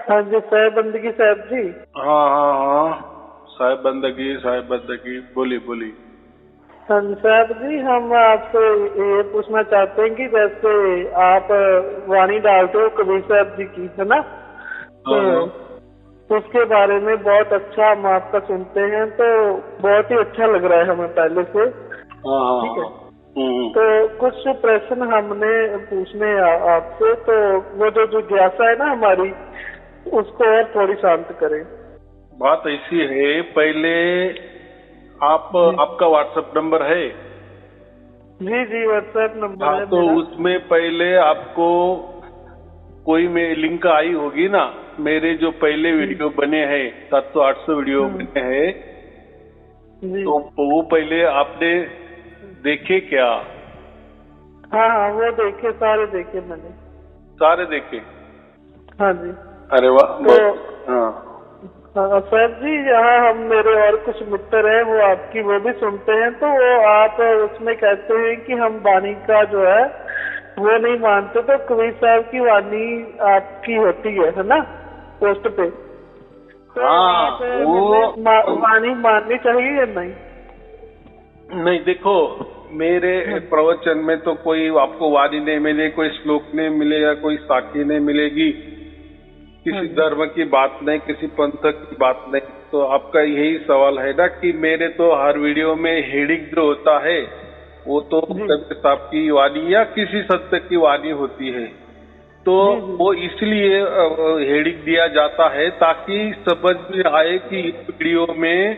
हाँ जी, साहब बंदगी साहब जी। हाँ हाँ हाँ, साहिब बंदगी बोली बोली। हाँ जी साहब जी, हम आपसे ये पूछना चाहते हैं कि जैसे आप वाणी डालते हो कबीर साहब जी की, है ना? हाँ हाँ तो उसके बारे में बहुत अच्छा हम आपका सुनते हैं, तो बहुत ही अच्छा लग रहा है हमें पहले से। हाँ हाँ ठीक है। हाँ, हम्म। तो कुछ प्रश्न हमने पूछने आपसे, तो वो जो जिज्ञासा है ना हमारी, उसको और थोड़ी शांत करें। बात ऐसी है, पहले आप जी आपका व्हाट्सएप नंबर है? जी जी, व्हाट्सएप नंबर हाँ, है तो मेरा। उसमें पहले आपको कोई में लिंक आई होगी ना। मेरे जो पहले जी वीडियो बने हैं, 700-800 वीडियो हाँ बने हैं, जी तो वो पहले आपने देखे क्या? हाँ हाँ, वो देखे, सारे देखे मैंने। सारे देखे? हाँ जी। अरे वाह, तो बहुत। हाँ सर जी, यहाँ हम मेरे और कुछ मित्र हैं, वो आपकी वो भी सुनते हैं, तो वो आप उसमें कहते हैं कि हम वाणी का जो है वो नहीं मानते, तो कबीर साहब की वाणी आपकी होती है ना, पोस्ट पे। तो आप हाँ, हमें वो वाणी माननी चाहिए या नहीं? नहीं, देखो, मेरे हाँ प्रवचन में तो कोई आपको वाणी नहीं मिले, कोई श्लोक नहीं मिलेगा, कोई साखी नहीं मिलेगी, हाँ किसी जी धर्म की बात नहीं, किसी पंथ की बात नहीं। तो आपका यही सवाल है ना कि मेरे तो हर वीडियो में हेडिंग जो होता है वो तो जी कबीर साहब की वाणी या किसी संत की वाणी होती है। तो जी जी वो इसलिए हेडिंग दिया जाता है ताकि समझ में आए कि इस वीडियो में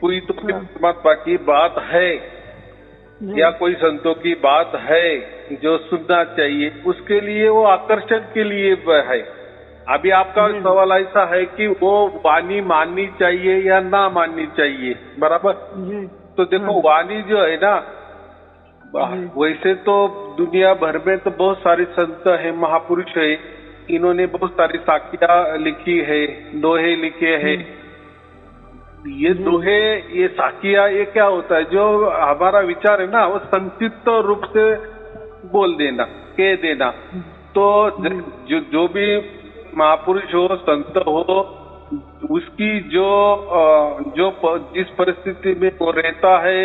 कोई तो हाँ परमात्मा की बात है जी या कोई संतों की बात है जो सुनना चाहिए, उसके लिए वो आकर्षण के लिए है। अभी आपका जी जी सवाल ऐसा है कि वो वाणी माननी चाहिए या ना माननी चाहिए, बराबर? जी तो हाँ देखो, जी वाणी जो है ना, जी वैसे तो दुनिया भर में तो बहुत सारे संत है, महापुरुष है, इन्होंने बहुत सारी साखियां लिखी है, दोहे लिखे हैं। जी ये जी दोहे, ये साखिया, ये क्या होता है, जो हमारा विचार है ना वो संक्षिप्त रूप से बोल देना, कह देना। तो जी जो भी महापुरुष हो, संत हो, उसकी जिस परिस्थिति में वो रहता है,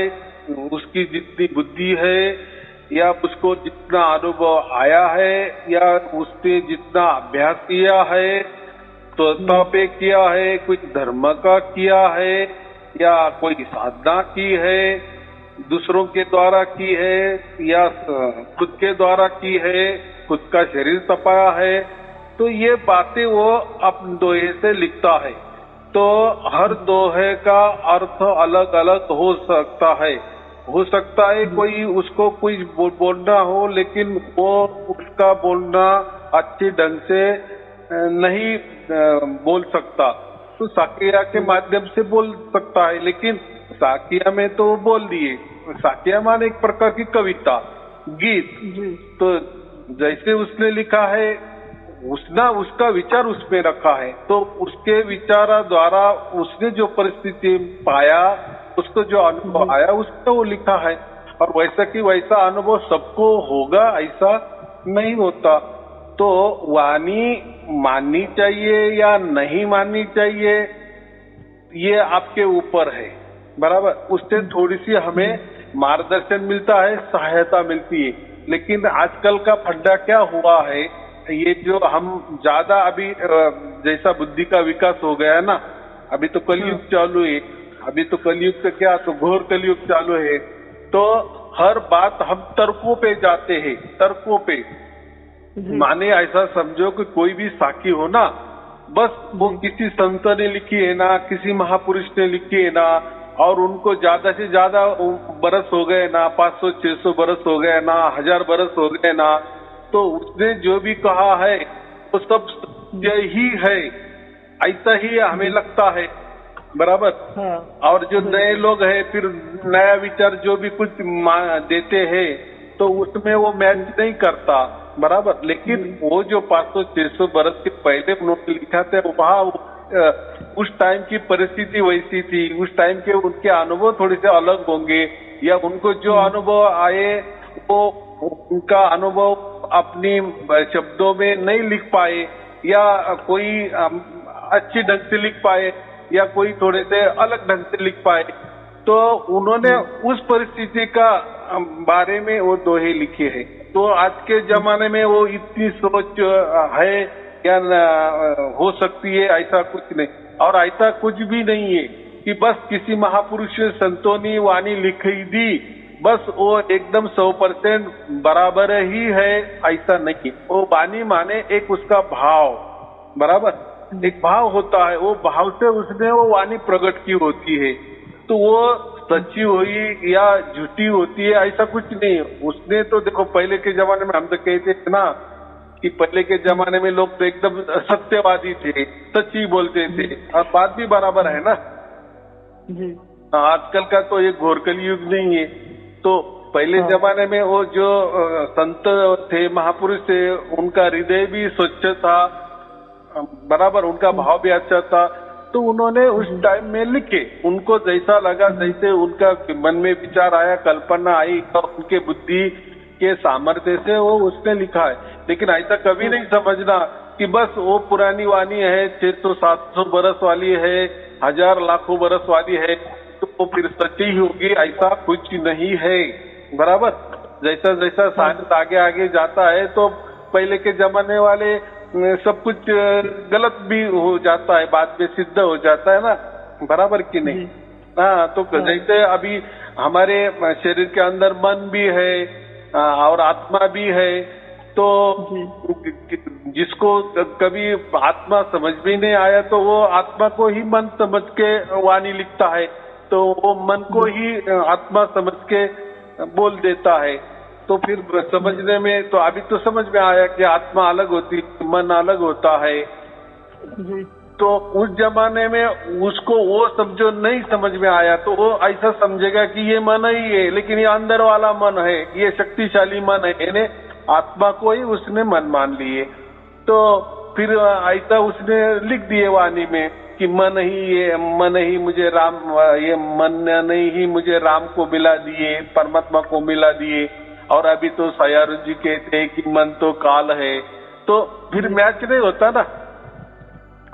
उसकी जितनी बुद्धि है या उसको जितना अनुभव आया है या उसने जितना अभ्यास किया है, स्वतः पे किया है, कुछ धर्म का किया है या कोई साधना की है, दूसरों के द्वारा की है या खुद के द्वारा की है, खुद का शरीर तपाया है, तो ये बातें वो अपने दोहे से लिखता है। तो हर दोहे का अर्थ अलग अलग हो सकता है कोई उसको कुछ बोलना हो, लेकिन वो उसका बोलना अच्छे ढंग से नहीं बोल सकता, तो साकिया के माध्यम से बोल सकता है। लेकिन साकिया में तो वो बोल दिए, साकिया माने एक प्रकार की कविता, गीत। जी तो जैसे उसने लिखा है, उसका विचार उसमें रखा है, तो उसके विचार द्वारा उसने जो परिस्थिति पाया, उसको जो अनुभव आया, उसमें वो लिखा है। और वैसा कि वैसा अनुभव सबको होगा ऐसा नहीं होता। तो वाणी माननी चाहिए या नहीं माननी चाहिए, ये आपके ऊपर है, बराबर? उससे थोड़ी सी हमें मार्गदर्शन मिलता है, सहायता मिलती है। लेकिन आजकल का फंडा क्या हुआ है, ये जो हम ज्यादा अभी जैसा बुद्धि का विकास हो गया है ना, अभी तो कलयुग चालू है, अभी तो कलयुग से क्या, तो घोर कलयुग चालू है। तो हर बात हम तर्कों पे जाते हैं, तर्कों पे। माने ऐसा समझो कि कोई भी साखी हो ना, बस वो किसी संत ने लिखी है ना, किसी महापुरुष ने लिखी है ना, और उनको ज्यादा से ज्यादा बरस हो गए ना, 500-600 बरस हो गए ना, 1000 बरस हो गए ना, तो उसने जो भी कहा है वो सब सत्य ही है, ऐसा ही हमें लगता है, बराबर? हाँ और जो नए लोग हैं, फिर नया विचार जो भी कुछ देते हैं, तो उसमें वो मैच नहीं करता, बराबर? लेकिन वो जो 500-600 बरस के पहले उन्होंने लिखा था, वहाँ उस टाइम की परिस्थिति वैसी थी, उस टाइम के उनके अनुभव थोड़े से अलग होंगे, या उनको जो अनुभव आए वो उनका अनुभव अपनी शब्दों में नहीं लिख पाए, या कोई अच्छी ढंग से लिख पाए या कोई थोड़े से अलग ढंग से लिख पाए। तो उन्होंने उस परिस्थिति का बारे में वो दोहे लिखे हैं। तो आज के जमाने में वो इतनी सोच है या हो सकती है, ऐसा कुछ नहीं। और ऐसा कुछ भी नहीं है कि बस किसी महापुरुष संतों ने वाणी लिखी दी, बस वो एकदम 100% बराबर ही है, ऐसा नहीं। वो वाणी माने एक उसका भाव, बराबर एक भाव होता है, वो भाव से उसने वो वाणी प्रकट की होती है। तो वो सच्ची हुई या झूठी होती है ऐसा कुछ नहीं। उसने तो देखो पहले के जमाने में हम तो कहते थे ना कि पहले के जमाने में लोग तो एकदम सत्यवादी थे, सच्ची बोलते थे, और बात भी बराबर है ना जी। आजकल का तो ये घोर कलयुग नहीं है। तो पहले जमाने में वो जो संत थे, महापुरुष थे, उनका हृदय भी स्वच्छ था, बराबर उनका भाव भी अच्छा था। तो उन्होंने उस टाइम में लिखे, उनको जैसा लगा, जैसे उनका मन में विचार आया, कल्पना आई, तो उनके बुद्धि के सामर्थ्य से वो उसने लिखा है। लेकिन ऐसा कभी नहीं समझना कि बस वो पुरानी वाणी है, 600-700 बरस वाली है, 1000 लाखों बरस वाली है, तो वो फिर सच्ची ही होगी, ऐसा कुछ नहीं है, बराबर। जैसा जैसा साइंस आगे आगे जाता है तो पहले के जमाने वाले सब कुछ गलत भी हो जाता है, बाद में सिद्ध हो जाता है ना, बराबर कि नहीं। हाँ, तो जैसे अभी हमारे शरीर के अंदर मन भी है और आत्मा भी है, तो जिसको कभी आत्मा समझ भी नहीं आया तो वो आत्मा को ही मन समझ के वाणी लिखता है, तो वो मन को ही आत्मा समझ के बोल देता है। तो फिर समझने में तो अभी तो समझ में आया कि आत्मा अलग होती, मन अलग होता है जी। तो उस जमाने में उसको वो समझो नहीं समझ में आया तो वो ऐसा समझेगा कि ये मन ही है, लेकिन ये अंदर वाला मन है, ये शक्तिशाली मन है, यानी आत्मा को ही उसने मन मान लिए। तो फिर ऐसा उसने लिख दिए वाणी में कि मन ही मुझे राम, ये मन नहीं ही मुझे राम को मिला दिए, परमात्मा को मिला दिए। और अभी तो सयारू जी कहते हैं कि मन तो काल है, तो फिर मैच नहीं होता ना।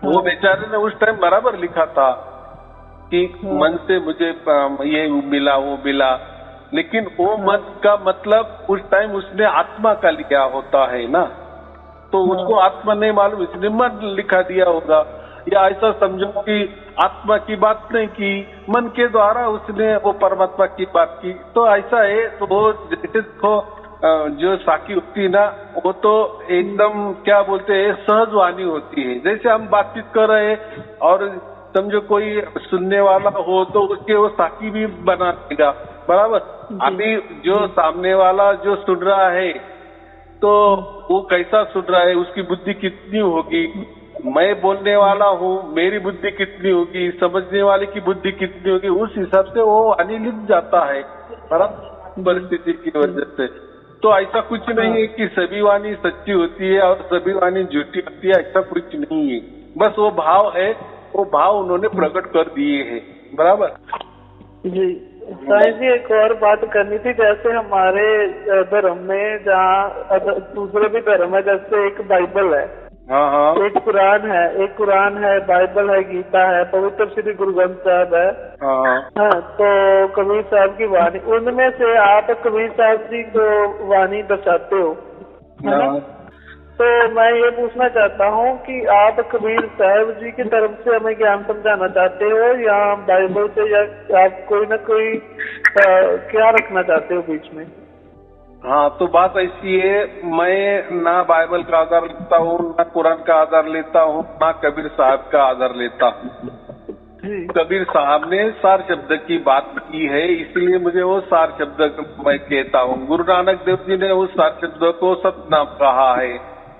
वो बेचारे ने उस टाइम बराबर लिखा था कि मन से मुझे ये मिला वो मिला, लेकिन वो मन का मतलब उस टाइम उसने आत्मा का लिया होता है ना, तो उसको आत्मा नहीं मालूम, इसने मन लिखा दिया होगा। या ऐसा समझो कि आत्मा की बात नहीं की, मन के द्वारा उसने वो परमात्मा की बात की। तो ऐसा है, तो वो जैसे जो साकी होती है ना, वो तो एकदम क्या बोलते हैं सहज वाणी होती है। जैसे हम बातचीत कर रहे हैं और समझो कोई सुनने वाला हो तो उसके वो साकी भी बना देगा, बराबर। अभी जो सामने वाला जो सुन रहा है तो वो कैसा सुन रहा है, उसकी बुद्धि कितनी होगी, मैं बोलने वाला हूँ मेरी बुद्धि कितनी होगी, समझने वाले की बुद्धि कितनी होगी, उस हिसाब से वो वाणी लिख जाता है, बराबर परिस्थिति की वजह से। तो ऐसा कुछ नहीं है कि सभी वाणी सच्ची होती है और सभी वाणी झूठी होती है, ऐसा कुछ नहीं है। बस वो भाव है, वो भाव उन्होंने प्रकट कर दिए हैं, बराबर जी। साईं जी एक और बात करनी थी, जैसे हमारे धर्म में जहाँ दूसरे भी धर्म है, जैसे एक बाइबल है, हाँ, एक कुरान है, बाइबल है, गीता है, पवित्र श्री गुरु ग्रंथ साहब है, हाँ। तो कबीर साहब की वाणी, उनमें से आप कबीर साहब जी को वाणी दर्शाते हो, है ना? तो मैं ये पूछना चाहता हूँ कि आप कबीर साहब जी की तरफ से हमें ज्ञान समझाना चाहते हो या बाइबल से, या आप कोई ना कोई क्या रखना चाहते हो बीच में? हाँ, तो बात ऐसी है, मैं ना बाइबल का आधार लेता हूँ, ना कुरान का आधार लेता हूँ, ना कबीर साहब का आधार लेता हूँ। कबीर साहब ने सार शब्द की बात की है, इसलिए मुझे वो सार शब्द मैं कहता हूँ। गुरु नानक देव जी ने उस सार शब्द को सतनाम कहा है,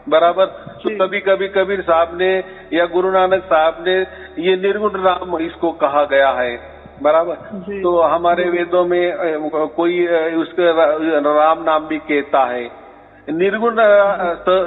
बराबर। तो कभी कभी कबीर साहब ने या गुरु नानक साहब ने ये निर्गुण राम इसको कहा गया है, बराबर। तो हमारे वेदों में कोई उसके राम नाम भी कहता है। निर्गुण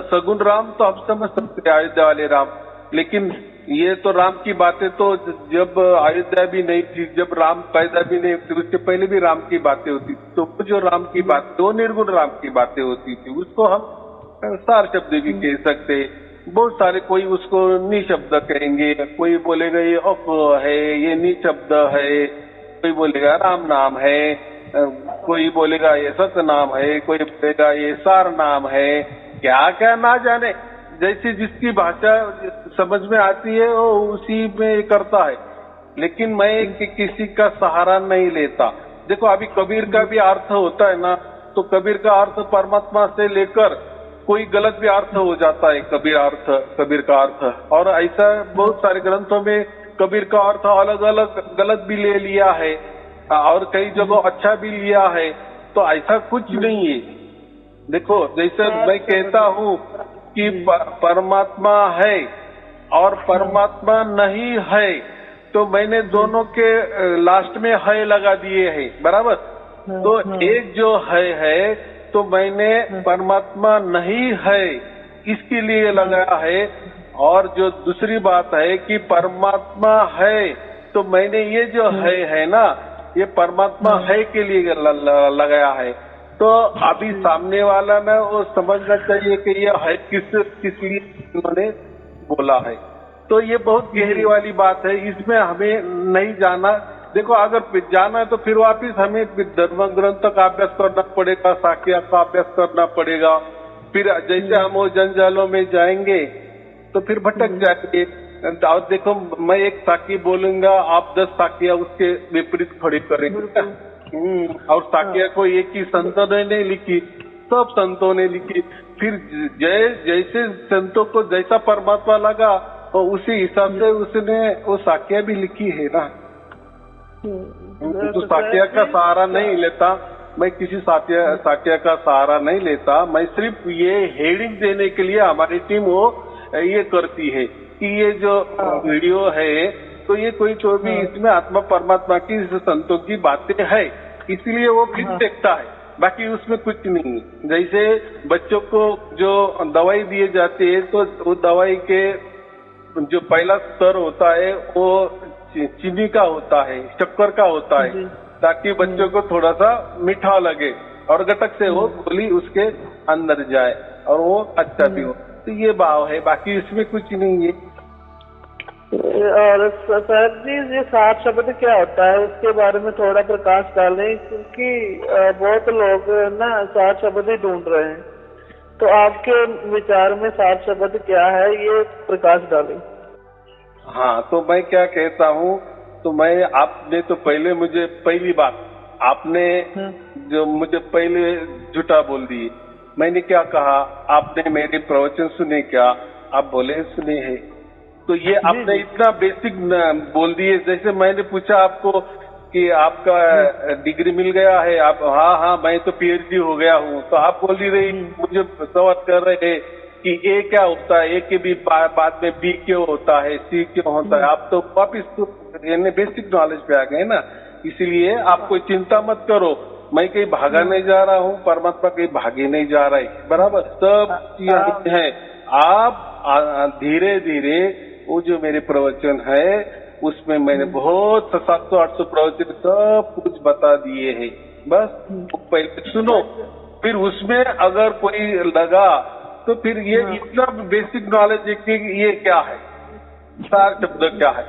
सगुण राम तो हम समझ सकते हैं, अयोध्या वाले राम, लेकिन ये तो राम की बातें तो जब अयोध्या भी नहीं थी, जब राम पैदा भी नहीं थी, उससे पहले भी राम की बातें होती थी। तो जो राम की बात, दो निर्गुण राम की बातें होती थी, उसको हम सार शब्द भी कह सकते। बहुत सारे, कोई उसको निशब्द कहेंगे, कोई बोलेगा ये अप है, ये निशब्द है, कोई बोलेगा राम नाम है, कोई बोलेगा ये सत्य नाम है, कोई बोलेगा ये सार नाम है, क्या क्या ना जाने, जैसे जिसकी भाषा समझ में आती है वो उसी में करता है। लेकिन मैं किसी का सहारा नहीं लेता। देखो अभी कबीर का भी अर्थ होता है ना, तो कबीर का अर्थ परमात्मा से लेकर कोई गलत भी अर्थ हो जाता है, कबीर का अर्थ, और ऐसा बहुत सारे ग्रंथों में कबीर का अर्थ अलग अलग गलत भी ले लिया है और कई जगह अच्छा भी लिया है। तो ऐसा कुछ नहीं है। देखो जैसे मैं कहता हूँ कि परमात्मा है और परमात्मा नहीं है, तो मैंने दोनों के लास्ट में है लगा दिए हैं, बराबर। तो एक जो है तो मैंने परमात्मा नहीं है इसके लिए लगाया है, और जो दूसरी बात है कि परमात्मा है तो मैंने ये जो है ना, ये परमात्मा है के लिए लगाया है। तो अभी सामने वाला ना वो समझना चाहिए कि ये है किस लिए उन्होंने बोला है। तो ये बहुत गहरी वाली बात है, इसमें हमें नहीं जाना। देखो अगर जाना है तो फिर वापिस हमें धर्म ग्रंथ का अभ्यास करना पड़ेगा, साक्य का अभ्यास करना पड़ेगा। फिर जैसे हम वो जंजालों में जाएंगे तो फिर भटक जाएंगे। और देखो मैं एक साकी बोलूंगा, आप 10 साकिया उसके विपरीत खड़ी करेंगे। और साकिया को एक ही संतों ने नहीं लिखी, सब संतों ने लिखी। फिर जैसे संतों को जैसा परमात्मा लगा तो उसी हिसाब से उसने वो साकिया भी लिखी है ना। तो साकिया का सहारा नहीं लेता मैं, किसी साकिया का सहारा नहीं लेता। मैं सिर्फ ये हेडिंग देने के लिए हमारी टीम वो ये करती है कि ये जो वीडियो है तो ये कोई तो भी इसमें आत्मा परमात्मा की संतों की बातें है, इसलिए वो फिर देखता है, बाकी उसमें कुछ नहीं। जैसे बच्चों को जो दवाई दिए जाती है तो वो दवाई के जो पहला स्तर होता है वो चीनी का होता है, शक्कर का होता है, ताकि बच्चों को थोड़ा सा मीठा लगे और गटक से वो गोली उसके अंदर जाए और वो अच्छा भी हो। तो ये भाव है, बाकी इसमें कुछ नहीं है। और सर जी ये 7 शब्द क्या होता है उसके बारे में थोड़ा प्रकाश डालें, क्योंकि बहुत लोग ना 7 शब्द ही ढूंढ रहे हैं। तो आपके विचार में 7 शब्द क्या है, ये प्रकाश डालें। हाँ, तो मैं क्या कहता हूँ, तो मैं आपने तो पहले मुझे पहली बात आपने जो मुझे पहले झूठा बोल दी। मैंने क्या कहा, आपने मेरे प्रवचन सुने क्या? आप बोले सुने हैं। तो ये आपने इतना बेसिक बोल दिए। जैसे मैंने पूछा आपको कि आपका डिग्री मिल गया है, आप हाँ मैं तो पीएचडी हो गया हूँ, तो आप बोल रही मुझे सवाल कर रहे कि ए क्या होता है, ए के भी बाद में बी क्यों होता है, सी क्यों होता है। आप तो वापिस तो बेसिक नॉलेज पे आ गए ना, इसीलिए आप कोई चिंता मत करो। मैं कहीं भागा नहीं जा रहा हूँ, परमात्मा कहीं भागे नहीं जा रहा है, बराबर। सब चीजें हैं। आप धीरे धीरे वो जो मेरे प्रवचन है उसमें मैंने बहुत 700-800 प्रवचन सब कुछ बता दिए हैं। बस पहले सुनो, फिर उसमें अगर कोई लगा तो फिर ये इतना बेसिक नॉलेज है कि ये क्या है, सार शब्द क्या है।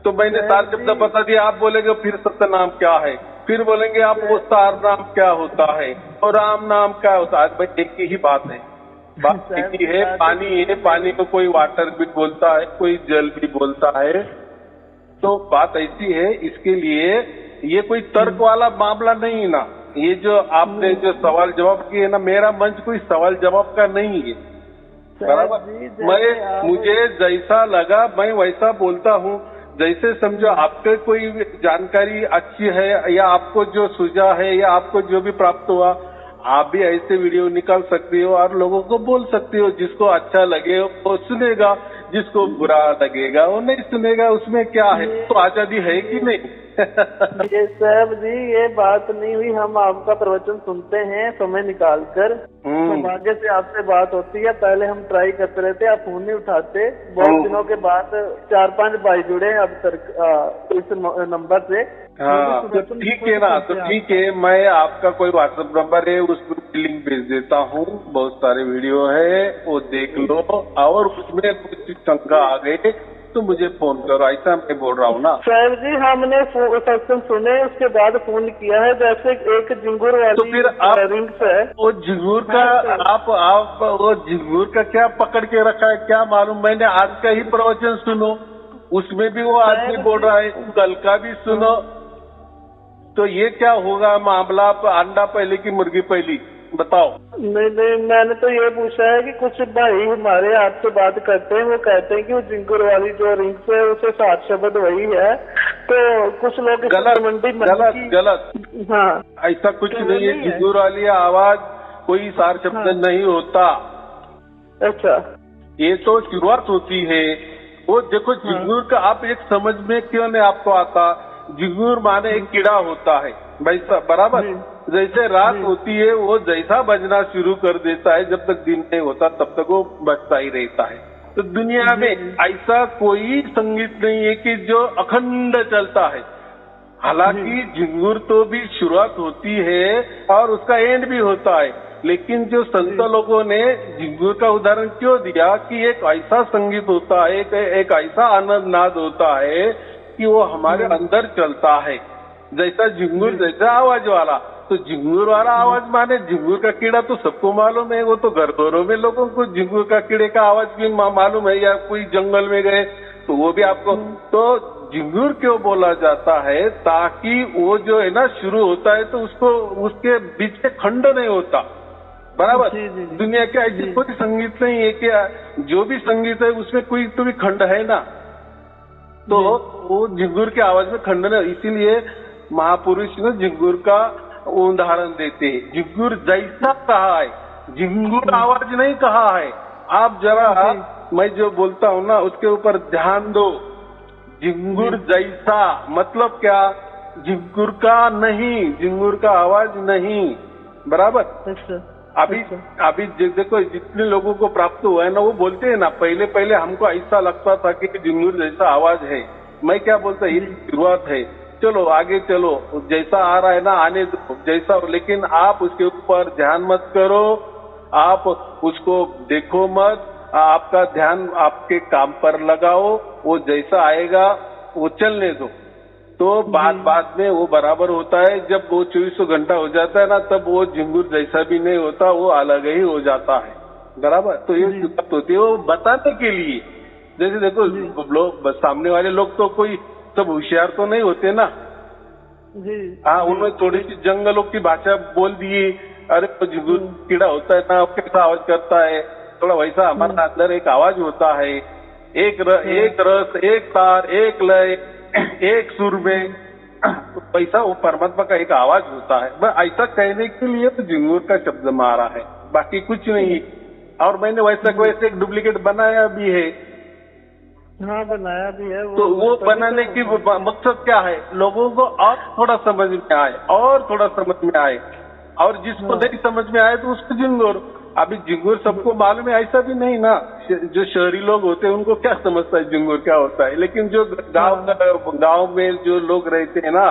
तो मैंने सार शब्द बता दिया। आप बोलेंगे फिर सत्य नाम क्या है, फिर बोलेंगे आपको सार नाम क्या होता है और राम नाम क्या होता है। भाई एक ही बात है, बात एक ही है। पानी है, पानी को कोई वाटर भी बोलता है, कोई जल भी बोलता है। तो बात ऐसी है, इसके लिए ये कोई तर्क वाला मामला नहीं ना। ये जो आपने जो सवाल जवाब किए ना, मेरा मंच कोई सवाल जवाब का नहीं है, बराबर। मुझे जैसा लगा मैं वैसा बोलता हूँ। जैसे समझो आपके कोई जानकारी अच्छी है या आपको जो सूझा है या आपको जो भी प्राप्त हुआ, आप भी ऐसे वीडियो निकाल सकते हो और लोगों को बोल सकते हो। जिसको अच्छा लगे वो सुनेगा, जिसको बुरा लगेगा वो नहीं सुनेगा। उसमें क्या है, तो आजादी है कि नहीं ये साहब जी ये बात नहीं हुई, हम आपका प्रवचन सुनते हैं समय निकाल कर, सौभाग्य से आपसे बात होती है। पहले हम ट्राई करते रहते, आप फोन नहीं उठाते। बहुत दिनों के बाद 4-5 भाई जुड़े अब तक इस नंबर से। हाँ तो ठीक है ना, तो ठीक है, मैं आपका कोई व्हाट्सएप नंबर है उसमें लिंक भेज देता हूँ, बहुत सारे वीडियो है वो देख लो, और उसमें कुछ शंका आ गई तो मुझे फोन करो, ऐसा मैं बोल रहा हूँ ना। सर जी हमने सत्संग सुने उसके बाद फोन किया है, जैसे एक झिंगुर वाली तो फिर आप रिंग्स है वो झिंगुर का आप वो झिंगुर का क्या पकड़ के रखा है क्या मालूम। मैंने आज का ही प्रवचन सुनो, उसमें भी वो आदमी बोल रहा है, कल का भी सुनो। तो ये क्या होगा मामला, अंडा पहले की मुर्गी पहली, बताओ। नहीं मैंने तो ये पूछा है कि कुछ भाई हमारे आपसे बात करते हैं, वो कहते हैं कि वो जिंगुर वाली जो रिंग्स है उसे 7 शब्द वही है, तो कुछ लोग गलत। हाँ ऐसा कुछ नहीं है, जिंगुर वाली आवाज कोई 4 शब्द नहीं होता। अच्छा, ये तो शुरुआत होती है। वो देखो जिंगुर का आप एक समझ में क्यों नहीं आपको आता, जिंगुर माने एक कीड़ा होता है वैसा, बराबर। जैसे रात होती है वो जैसा बजना शुरू कर देता है, जब तक दिन नहीं होता तब तक वो बजता ही रहता है। तो दुनिया में ऐसा कोई संगीत नहीं है कि जो अखंड चलता है। हालांकि जिंगुर तो भी शुरुआत होती है और उसका एंड भी होता है, लेकिन जो संत लोगों ने जिंगुर का उदाहरण क्यों दिया कि एक ऐसा संगीत होता है, एक ऐसा आनंद नाद होता है कि वो हमारे अंदर चलता है, जैसा झिंगुर जैसा आवाज वाला। तो झिंगुर वाला आवाज माने झिंगुर का कीड़ा तो सबको मालूम है, वो तो घरों में लोगों को झिंगुर का कीड़े का आवाज भी मालूम है, या कोई जंगल में गए तो वो भी आपको। तो झिंगुर क्यों बोला जाता है, ताकि वो जो है ना शुरू होता है तो उसको उसके बीच में खंड नहीं होता, बराबर। दुनिया के ऐसी कोई संगीत नहीं है कि जो भी संगीत है उसमें कोई तो भी खंड है ना, तो वो झिंगुर के आवाज में खंड नहीं। इसीलिए महापुरुष ने झिंगुर का उदाहरण देते हैं, झिंगुर जैसा कहा है, झिंगुर आवाज नहीं कहा है। आप जरा मैं जो बोलता हूँ ना उसके ऊपर ध्यान दो, झिंगुर जैसा मतलब क्या, झिंगुर का नहीं, झिंगुर का आवाज नहीं, बराबर। अभी देखो जितने लोगों को प्राप्त हुआ है ना, वो बोलते हैं ना पहले पहले हमको ऐसा लगता था कि झिंगुर जैसा आवाज है। मैं क्या बोलता, ये शुरुआत है, चलो आगे चलो, जैसा आ रहा है ना आने दो जैसा, लेकिन आप उसके ऊपर ध्यान मत करो, आप उसको देखो मत, आपका ध्यान आपके काम पर लगाओ, वो जैसा आएगा वो चलने दो। तो बाद में वो बराबर होता है। जब वो 24 घंटा हो जाता है ना, तब वो झिंगुर जैसा भी नहीं होता, वो अलग ही हो जाता है, बराबर। तो ये शुरुआत होती है वो बताने के लिए। जैसे देखो लोग सामने वाले लोग तो कोई सब होशियार तो नहीं होते ना, हाँ, उन्होंने थोड़ी सी जंगलों की भाषा बोल दी, अरे तो झिंगुर कीड़ा होता है ना, कैसा आवाज करता है, थोड़ा वैसा हमारा अंदर एक आवाज होता है, एक रस, एक तार, एक लय, एक सुर में, तो वैसा वो परमात्मा का एक आवाज होता है। बस ऐसा कहने के लिए तो झिंगुर का शब्द मारा है, बाकी कुछ नहीं। और मैंने वैसे एक डुप्लीकेट बनाया भी है। हाँ बनाया भी है तो वो बनाने की मकसद क्या है, लोगों को और थोड़ा समझ में आए, और थोड़ा समझ में आए, और जिसको नहीं समझ में आए तो उसको झिंगुर। अभी झिंगुर सबको मालूम है ऐसा भी नहीं ना, जो शहरी लोग होते हैं उनको क्या समझता है झिंगुर क्या होता है, लेकिन जो गांव में जो लोग रहते हैं ना,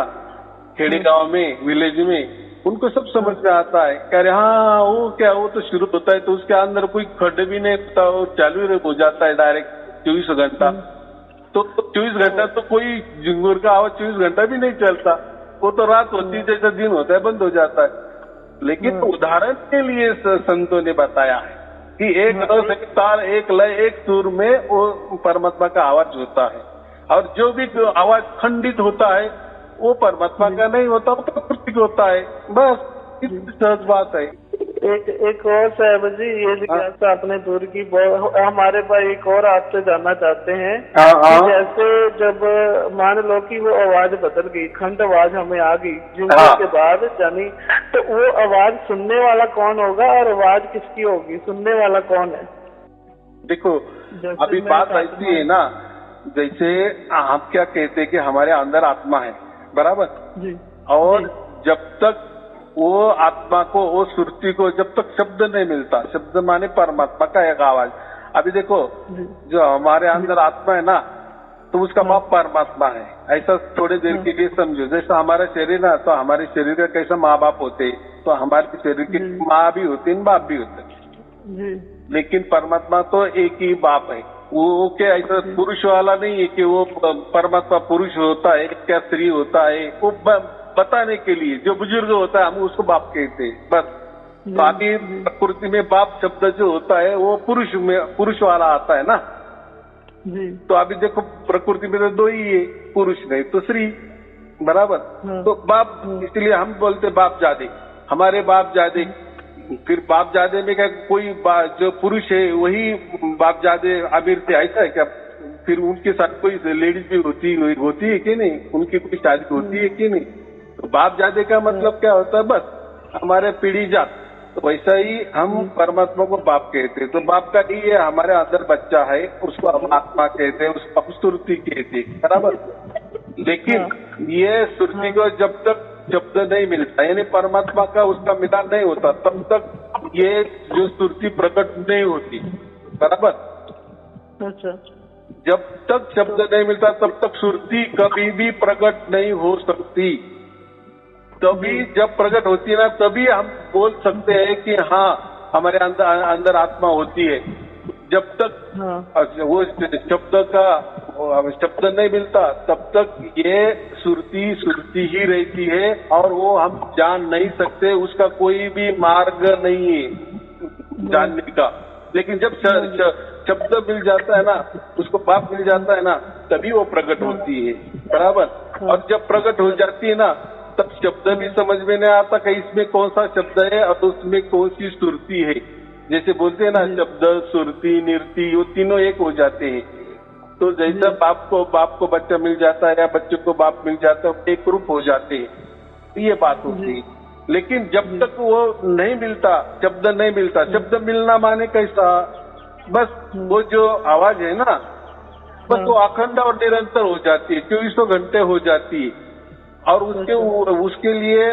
खेड़े गांव में, विलेज में, उनको सब समझ में आता है। कह रहे हाँ वो क्या, वो तो शुरू होता है तो उसके अंदर कोई खड्ड भी नहीं होता, वो चालू हो जाता है डायरेक्ट 24 घंटा। तो 24 घंटा तो कोई झिंगुर का आवाज 24 घंटा भी नहीं चलता, वो तो रात होती है जैसा दिन होता है बंद हो जाता है। लेकिन उदाहरण के लिए संतों ने बताया है कि एक रस, एक तार, एक लय, एक सुर में वो परमात्मा का आवाज होता है, और जो भी आवाज खंडित होता है वो परमात्मा का नहीं होता, वो प्रकृति होता है। बस इतनी सहज बात है। एक और साहब जी, ये जिज्ञासा आपने दूर की, हमारे भाई एक और आपसे जानना चाहते हैं कि जैसे जब मान लो कि वो आवाज बदल गई, खंड आवाज हमें आ गई जिंगुर के बाद जानी, तो वो आवाज सुनने वाला कौन होगा और आवाज किसकी होगी, सुनने वाला कौन है? देखो अभी बात ऐसी है ना, जैसे आप क्या कहते हैं कि हमारे अंदर आत्मा है, बराबर। जी और जब तक वो आत्मा को, वो सुरती को जब तक शब्द नहीं मिलता, शब्द माने परमात्मा का एक आवाज। अभी देखो जो हमारे अंदर आत्मा है ना, तो उसका बाप परमात्मा है, ऐसा थोड़ी देर के लिए समझो। जैसा हमारा शरीर ना, तो हमारे शरीर का कैसा माँ बाप होते, तो हमारे शरीर की माँ भी होती है, बाप भी होते हैं, लेकिन परमात्मा तो एक ही बाप है। वो क्या ऐसा पुरुष वाला नहीं है कि वो परमात्मा पुरुष होता है क्या स्त्री होता है, वो बताने के लिए जो बुजुर्ग होता है हम उसको बाप कहते हैं बस। बाकी प्रकृति में बाप शब्द जो होता है वो पुरुष वाला आता है ना। तो अभी देखो प्रकृति में तो दो ही है, पुरुष नहीं तो स्त्री, बराबर। तो बाप, इसलिए हम बोलते बाप जादे, हमारे बाप जादे। फिर बाप जादे में क्या कोई जो पुरुष है वही बाप जादे अमीर थे, ऐसा है क्या? फिर उनके साथ कोई लेडीज भी होती है कि नहीं, उनकी कोई शादी होती है कि नहीं? तो बाप जादे का मतलब क्या होता है? बस हमारे पीढ़ी जात। तो वैसा ही हम परमात्मा को बाप कहते हैं। तो बाप का ये हमारे अंदर बच्चा है, उसको हम आत्मा कहते हैं, उसको हम सुरती कहते हैं, बराबर। लेकिन ये सुरती को जब तक शब्द नहीं मिलता, यानी परमात्मा का उसका मिलन नहीं होता, तब तक ये जो सुरती प्रकट नहीं होती, बराबर। अच्छा। जब तक शब्द नहीं मिलता तब तक सुरती कभी भी प्रकट नहीं हो सकती। तभी जब प्रकट होती है ना, तभी हम बोल सकते हैं कि हाँ हमारे अंदर आत्मा होती है। जब तक वो शब्द नहीं मिलता तब तक ये सुरती ही रहती है, और वो हम जान नहीं सकते, उसका कोई भी मार्ग नहीं है जानने का। लेकिन जब शब्द मिल जाता है ना, उसको बाप मिल जाता है ना, तभी वो प्रकट होती है, बराबर। और जब प्रकट हो जाती है ना, तब शब्द भी समझ में नहीं आता कि इसमें कौन सा शब्द है और उसमें कौन सी सुरती है। जैसे बोलते हैं ना, शब्द, सुरती, निरती, वो तीनों एक हो जाते हैं। तो जैसा बाप को बच्चा मिल जाता है या बच्चे को बाप मिल जाता है, एक रूप हो जाते हैं, ये बात होती है। लेकिन जब तक वो नहीं मिलता, शब्द नहीं मिलता, शब्द मिलना माने कैसा? बस वो जो आवाज है ना, बस वो अखंड और निरंतर हो जाती है, 24 घंटे हो जाती है। और उसके लिए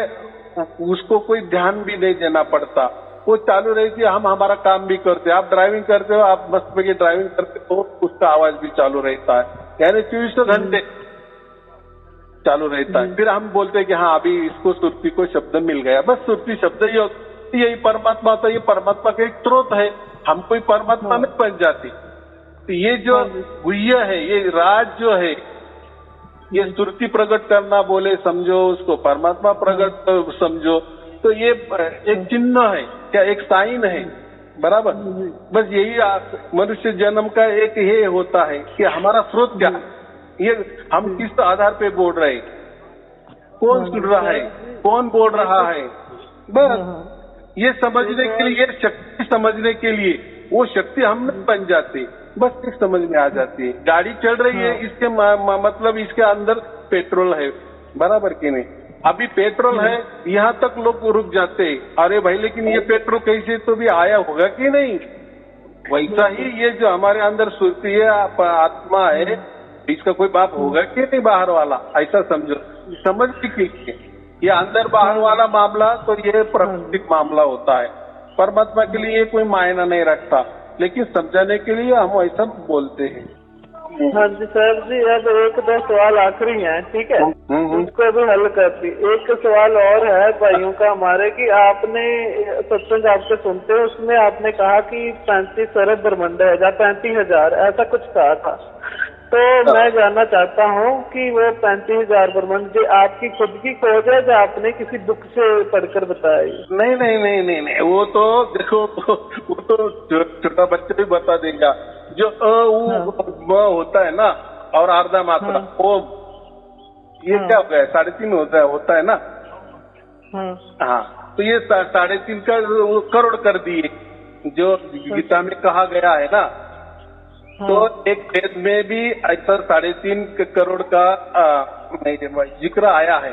उसको कोई ध्यान भी नहीं देना पड़ता, वो चालू रहती है। हम हमारा काम भी करते हैं, आप ड्राइविंग करते हो, आप मस्त में ड्राइविंग करते हो, उसका आवाज भी चालू रहता है, यानी 24 घंटे चालू रहता है। फिर हम बोलते हैं कि हाँ अभी इसको सुरती को शब्द मिल गया, बस सुरती शब्द यही परमात्मा होता है, ये परमात्मा का एक स्रोत है, हम कोई परमात्मा में बन जाती। तो ये जो गुह्य है, ये राज जो है, ये सुरती प्रकट करना बोले समझो, उसको परमात्मा प्रकट समझो, तो ये एक चिन्ह है, क्या एक साइन है, बराबर। बस यही मनुष्य जन्म का एक ये होता है कि हमारा स्रोत क्या है, ये हम किस आधार पे बोल रहे हैं, कौन सुन रहा है, कौन बोल रहा है, बस ये समझने के लिए, शक्ति समझने के लिए वो शक्ति हम नहीं बन जाते, बस एक समझ में आ जाती है। गाड़ी चल रही है, इसके मतलब इसके अंदर पेट्रोल है, बराबर कि नहीं? अभी पेट्रोल है, यहाँ तक लोग रुक जाते हैं, अरे भाई लेकिन ये पेट्रोल कैसे तो भी आया होगा कि नहीं? वैसा ही ये जो हमारे अंदर सुरती है, आत्मा है, इसका कोई बाप होगा कि नहीं बाहर वाला, ऐसा समझो। समझ लीजिए, ये अंदर बाहर वाला मामला तो ये प्राकृतिक मामला होता है, परमात्मा के लिए कोई मायना नहीं रखता, लेकिन समझाने के लिए हम ऐसा बोलते हैं। हाँ जी साहब जी, अब एक दो सवाल आखिरी हैं, ठीक है, उसको भी हल कर दी। एक सवाल और है भाइयों का हमारे, कि आपने सत्संग आपके सुनते हैं, उसमें आपने कहा कि 35 अरब ब्रह्मांड है या 35,000 ऐसा कुछ कहा था। तो मैं जानना चाहता हूँ कि वो 35,000 ब्रह्मांड आपकी खुद की खोज है या आपने किसी बुक से पढ़कर बताई? नहीं, वो तो देखो, वो तो छोटा बच्चा भी बता देगा। जो होता है ना, और अर्धा मात्रा ओम, ये क्या हो गया? 3.5 होता है ना। हाँ, तो ये 3.5 का करोड़ कर दिए, जो गीता में कहा गया है ना। तो एक वेद में भी ऐसा 3.5 करोड़ का जिक्र आया है,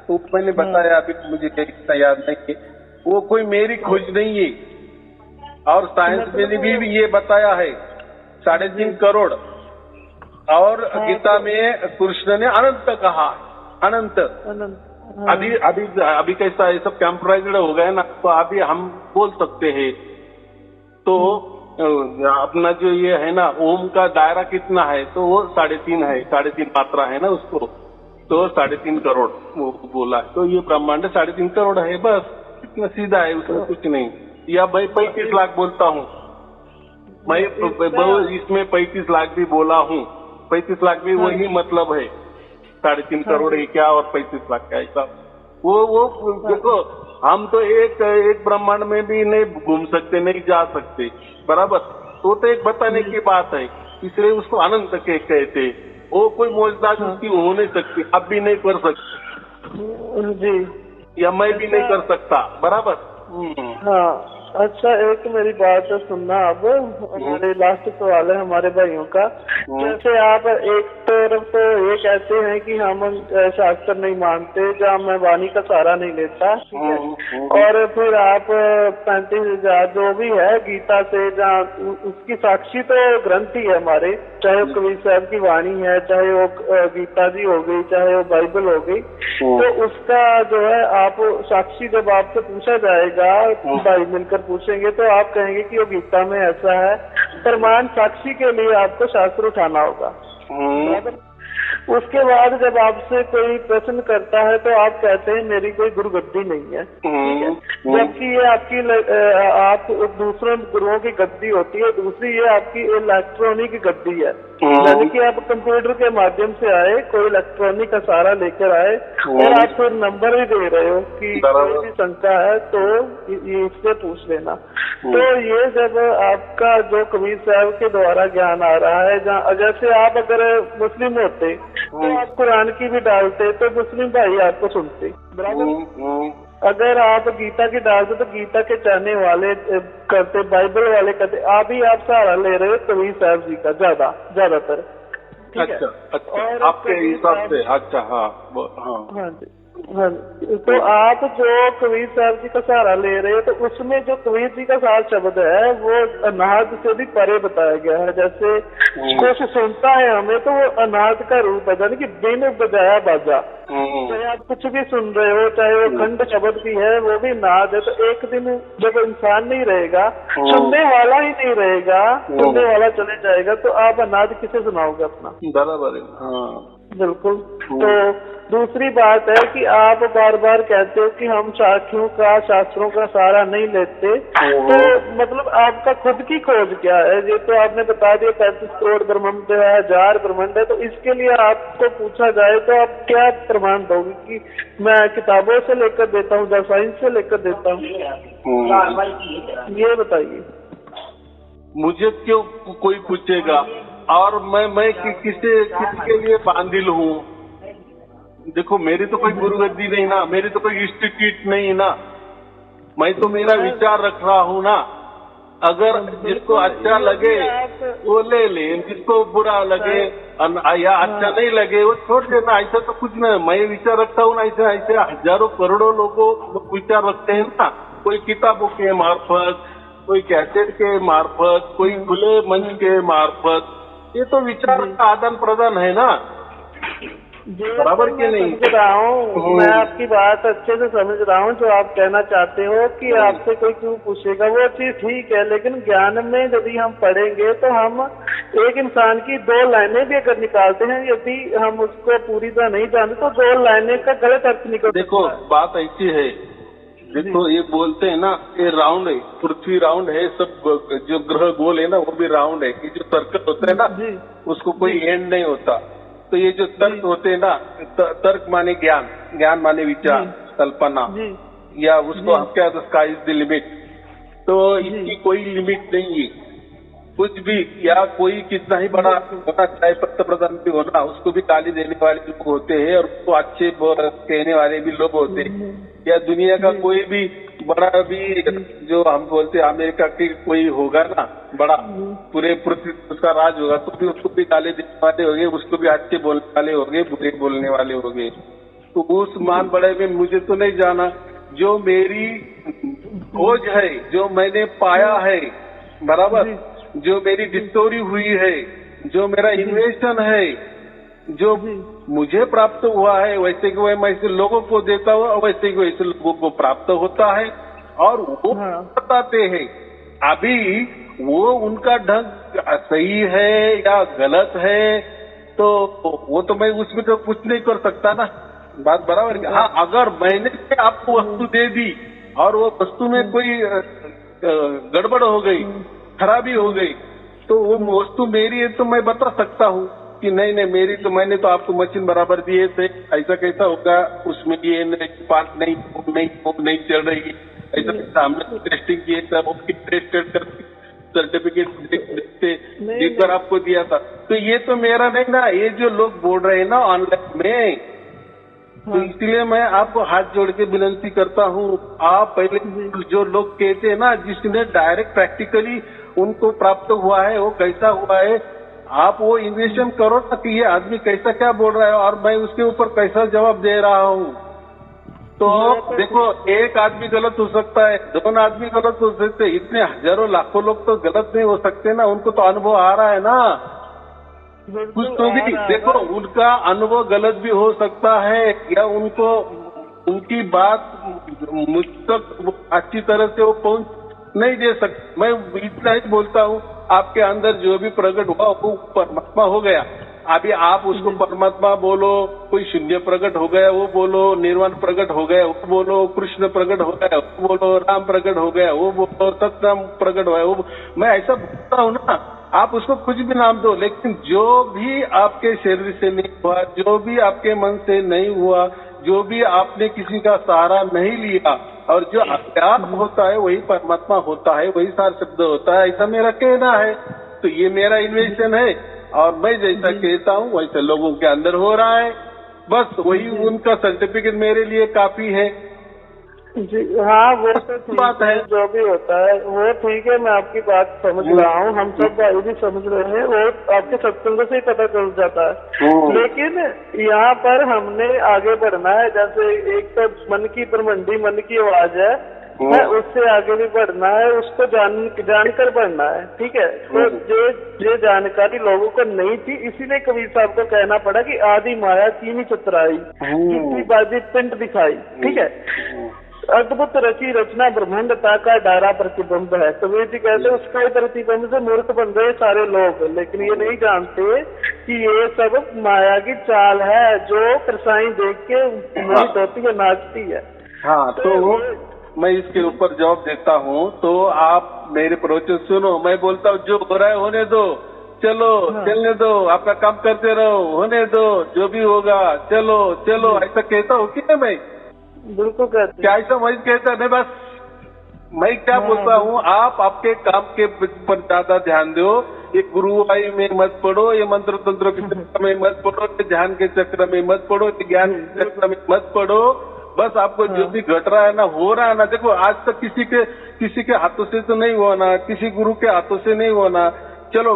तो मैंने बताया, अभी मुझे इतना याद नहीं है, वो कोई मेरी खोज नहीं है। और साइंस में भी ये बताया है 3.5 करोड़, और गीता में कृष्ण ने अनंत कहा, अनंत। हाँ। अभी अभी अभी कैसा है, सब कंप्यूटराइज्ड हो गया ना, तो अभी हम बोल सकते हैं। तो अपना जो ये है ना, ओम का दायरा कितना है, तो वो 3.5 है, 3.5 मात्रा है ना उसको, तो 3.5 करोड़ वो बोला। तो ये ब्रह्मांड 3.5 करोड़ है, बस इतना सीधा है, उसमें कुछ नहीं। या भाई 35 लाख बोलता हूँ मैं, इसमें 35 लाख भी बोला हूँ, 35 लाख भी वही मतलब है, 3.5 करोड़ है क्या और 35 लाख क्या, ऐसा वो देखो, हम तो एक ब्रह्मांड में भी नहीं घूम सकते, नहीं जा सकते, बराबर। तो एक बताने की बात है, इसलिए उसको अनंत कहते। वो कोई मौजदाद उसकी हो नहीं सकती, आप भी नहीं कर सकते जी, या मैं भी नहीं कर सकता, बराबर। हाँ। अच्छा, एक मेरी बात सुनना। अब हमारे लास्ट सवाल है हमारे भाइयों का। जैसे आप एक तरफ तो ये कहते हैं कि हम शास्त्र नहीं मानते, जहाँ मैं वाणी का सहारा नहीं लेता, ठीक है, और फिर आप 35,000 जो भी है गीता से, जहाँ उसकी साक्षी तो ग्रंथ ही है हमारे, चाहे वो कबीर साहब की वाणी है, चाहे वो गीता जी हो गई, चाहे वो बाइबल हो गई, तो उसका जो है आप साक्षी जब आपसे पूछा जाएगा, भाई मिलकर पूछेंगे, तो आप कहेंगे कि वो गीता में ऐसा है। प्रमाण साक्षी के लिए आपको शास्त्र उठाना होगा। उसके बाद जब आपसे कोई प्रश्न करता है तो आप कहते हैं मेरी कोई गुरुगद्दी नहीं है, ठीक है, जबकि ये आपकी आप दूसरे गुरुओं की गद्दी होती है। दूसरी ये आपकी इलेक्ट्रॉनिक गद्दी है, यानी कि आप कंप्यूटर के माध्यम से आए, कोई इलेक्ट्रॉनिक का सहारा लेकर आए, और आप फिर नंबर भी दे रहे हो कि कोई भी शंका है तो ये इससे पूछ लेना। तो ये जब आपका जो कबीर साहब के द्वारा ज्ञान आ रहा है, जैसे आप अगर मुस्लिम होते तो आप कुरान की भी डालते तो मुस्लिम भाई आपको सुनते, बराबर। अगर आप गीता की डालते तो गीता के चाहने वाले करते, बाइबल वाले करते। आप सहारा ले रहे हो कबीर साहब जी का ज्यादातर, ठीक है। अच्छा, आपके हिसाब से, अच्छा, हाँ जी, हाँ। तो आप जो कबीर साहब जी का सहारा ले रहे हो, तो उसमें जो कबीर जी का सार शब्द है वो अनाहत से भी परे बताया गया है। जैसे कुछ सुनता है हमें तो वो अनाहत का रूप है, यानी कि बिन बजाया बाजा। चाहे आप कुछ भी सुन रहे हो, चाहे वो खंड शब्द भी है, वो भी नाद है। तो एक दिन जब इंसान नहीं रहेगा, सुनने वाला ही नहीं रहेगा, सुनने वाला चले जाएगा, तो आप अनाद किसे सुनाओगे अपना, बराबर है। हाँ, बिल्कुल। तो दूसरी बात है कि आप बार बार कहते हो कि हम साखियों का, शास्त्रों का सहारा नहीं लेते, तो मतलब आपका खुद की खोज क्या है? ये तो आपने बता दिया 35 करोड़ ब्रह्मांड है, 1000 ब्रह्मांड है, तो इसके लिए आपको पूछा जाए तो आप क्या प्रमाण दोगे कि मैं किताबों से लेकर देता हूँ या साइंस से लेकर देता हूँ? ये बताइए। मुझे क्यों कोई पूछेगा, और मैं किसके लिए बांधिल हूँ? देखो, मेरी तो कोई गुरुगद्दी नहीं ना, मेरी तो कोई इंस्टीट्यूट नहीं ना, मैं तो मेरा विचार रख रहा हूँ ना। अगर जिसको अच्छा लगे वो ले ले, जिसको बुरा लगे या अच्छा नहीं लगे वो छोड़ देना, ऐसा तो कुछ नहीं। मैं विचार रखता हूँ ना, ऐसे हजारों करोड़ों लोगों विचार रखते हैं ना, कोई किताबों के मार्फत, कोई कैसेट के मार्फत, कोई खुले मंच के मार्फत। ये तो विचार का आदान प्रदान है ना, बराबर के नहीं? समझ रहा हूँ, मैं आपकी बात अच्छे से समझ रहा हूँ। जो आप कहना चाहते हो कि आपसे कोई क्यों पूछेगा, वो चीज ठीक है, लेकिन ज्ञान में यदि हम पढ़ेंगे तो हम एक इंसान की 2 लाइनें भी अगर निकालते हैं, यदि हम उसको पूरी तरह नहीं जानते तो 2 लाइनें का गलत अर्थ निकल। देखो, बात ऐसी है, देखो ये बोलते हैं ना, ये राउंड है, पृथ्वी राउंड है, सब जो ग्रह गोल है ना वो भी राउंड है। ये जो सर्कल होता है ना, उसको कोई एंड नहीं होता। तो ये जो तर्क होते हैं ना, तर्क माने ज्ञान, ज्ञान माने विचार, कल्पना, या उसको हम क्या, स्काई इज द लिमिट। तो इसकी कोई लिमिट नहीं है, कुछ भी, या कोई कितना ही बड़ा होना चाहे, पत्र प्रधान भी होना, उसको भी गाली देने वाले लोग होते हैं और उसको अच्छे कहने वाले भी लोग होते हैं। या दुनिया का कोई भी बड़ा भी, जो हम बोलते हैं अमेरिका की कोई होगा ना बड़ा, पूरे पृथ्वी उसका राज होगा, तो भी उसको भी गाली देने वाले होंगे, उसको भी अच्छे बोलने वाले होंगे, बुरे बोलने वाले होंगे। तो उस मान बड़े में मुझे तो नहीं जाना। जो मेरी खोज है, जो मैंने पाया है, बराबर, जो मेरी डिस्कवरी हुई है, जो मेरा इन्वेंशन है, जो मुझे प्राप्त हुआ है वैसे कि मैं ऐसे लोगों को देता हूँ, वैसे कि वैसे लोगों को प्राप्त होता है और वो बताते हैं। अभी वो उनका ढंग सही है या गलत है तो वो तो मैं उसमें तो कुछ नहीं कर सकता ना, बात बराबर है। हाँ, अगर मैंने आपको वस्तु दे दी और वो वस्तु में कोई गड़बड़ हो गई, खराबी हो गई, तो वो वस्तु मेरी है तो मैं बता सकता हूँ कि नहीं नहीं मेरी तो, मैंने तो आपको मशीन बराबर दिए थे, ऐसा कैसा होगा, उसमें ये पार्ट नहीं चल रही, ऐसा हमने टेस्टिंग किए था, वो टेस्ट कर सर्टिफिकेट देकर आपको दिया था। तो ये तो मेरा नहीं ना, ये जो लोग बोल रहे हैं ना ऑनलाइन में, तो इसलिए मैं आपको हाथ जोड़ के विनती करता हूँ, आप पहले जो लोग कहते हैं ना, जिसने डायरेक्ट प्रैक्टिकली उनको प्राप्त हुआ है, वो कैसा हुआ है, आप वो इन्वेस्टिगेशन करो ना कि ये आदमी कैसा क्या बोल रहा है और मैं उसके ऊपर कैसा जवाब दे रहा हूँ। तो देखो, एक आदमी गलत हो सकता है, 2 आदमी गलत हो सकते हैं, इतने हजारों लाखों लोग तो गलत नहीं हो सकते ना, उनको तो अनुभव आ रहा है ना कुछ तो भी। देखो, उनका अनुभव गलत भी हो सकता है या उनको उनकी बात मुझ तक अच्छी तरह से वो पहुंच नहीं दे सकते। मैं इतना ही बोलता हूँ, आपके अंदर जो भी प्रकट हुआ वो परमात्मा हो गया। अभी आप उसको परमात्मा बोलो, कोई शून्य प्रकट हो गया वो बोलो, निर्वाण प्रकट हो गया वो बोलो, कृष्ण प्रकट हो गया वो बोलो, राम प्रकट हो गया वो बोलो, सतनाम प्रकट हुआ वो, मैं ऐसा बोलता हूँ ना, आप उसको कुछ भी नाम दो, लेकिन जो भी आपके शरीर से नहीं हुआ, जो भी आपके मन से नहीं हुआ, जो भी आपने किसी का सहारा नहीं लिया और जो अज्ञात होता है वही परमात्मा होता है, वही सार शब्द होता है, ऐसा मेरा कहना है। तो ये मेरा इन्वेस्टन है और मैं जैसा कहता हूँ वैसे लोगों के अंदर हो रहा है, बस वही उनका सर्टिफिकेट मेरे लिए काफी है जी। हाँ, वो तो ठीक है, जो भी होता है वो ठीक है, मैं आपकी बात समझ रहा हूँ, हम सब भाई भी समझ रहे हैं, वो आपके सत्संग से ही पता चल जाता है। लेकिन यहाँ पर हमने आगे बढ़ना है, जैसे एक तो मन की परमंडी, मन की आवाज है, उससे आगे भी बढ़ना है, उसको जानकर बढ़ना है, ठीक है। तो जो जानकारी लोगों को नहीं थी, इसीलिए कबीर साहब को कहना पड़ा कि आदि माया कीनी चतुराई, कितनी बाजी पिंड दिखाई, ठीक है। अद्भुत रची रचना ब्रह्मांडता का डारा प्रतिबंध है। कबीर जी कहते उसका ही प्रतिबंध से मूर्ख बन गए सारे लोग, लेकिन ये नहीं जानते कि ये सब माया की चाल है जो परछाई देख के मोहित होती है, नाचती है। हाँ, तो मैं इसके ऊपर जवाब देता हूँ, तो आप मेरे प्रवचन सुनो। मैं बोलता हूँ जो हो रहा है होने दो, चलो चलने दो, आपका काम करते रहो, होने दो, जो भी होगा चलो चलो, ऐसा कहता हूँ कि मैं बिल्कुल कहते क्या ऐसा वही कहता नहीं। बस मैं क्या बोलता हूँ, आप आपके काम के पर ज्यादा ध्यान दो, ये गुरुवाई में मत पढ़ो, ये मंत्र तंत्र के चक्र में मत पढ़ो, ये ध्यान के चक्र में मत पढ़ो, ये ज्ञान के चक्र में मत पढ़ो। बस आपको जो भी घट रहा है ना, हो रहा है ना, देखो आज तक किसी के हाथों से तो नहीं हुआ ना, किसी गुरु के हाथों से नहीं हुआ ना, चलो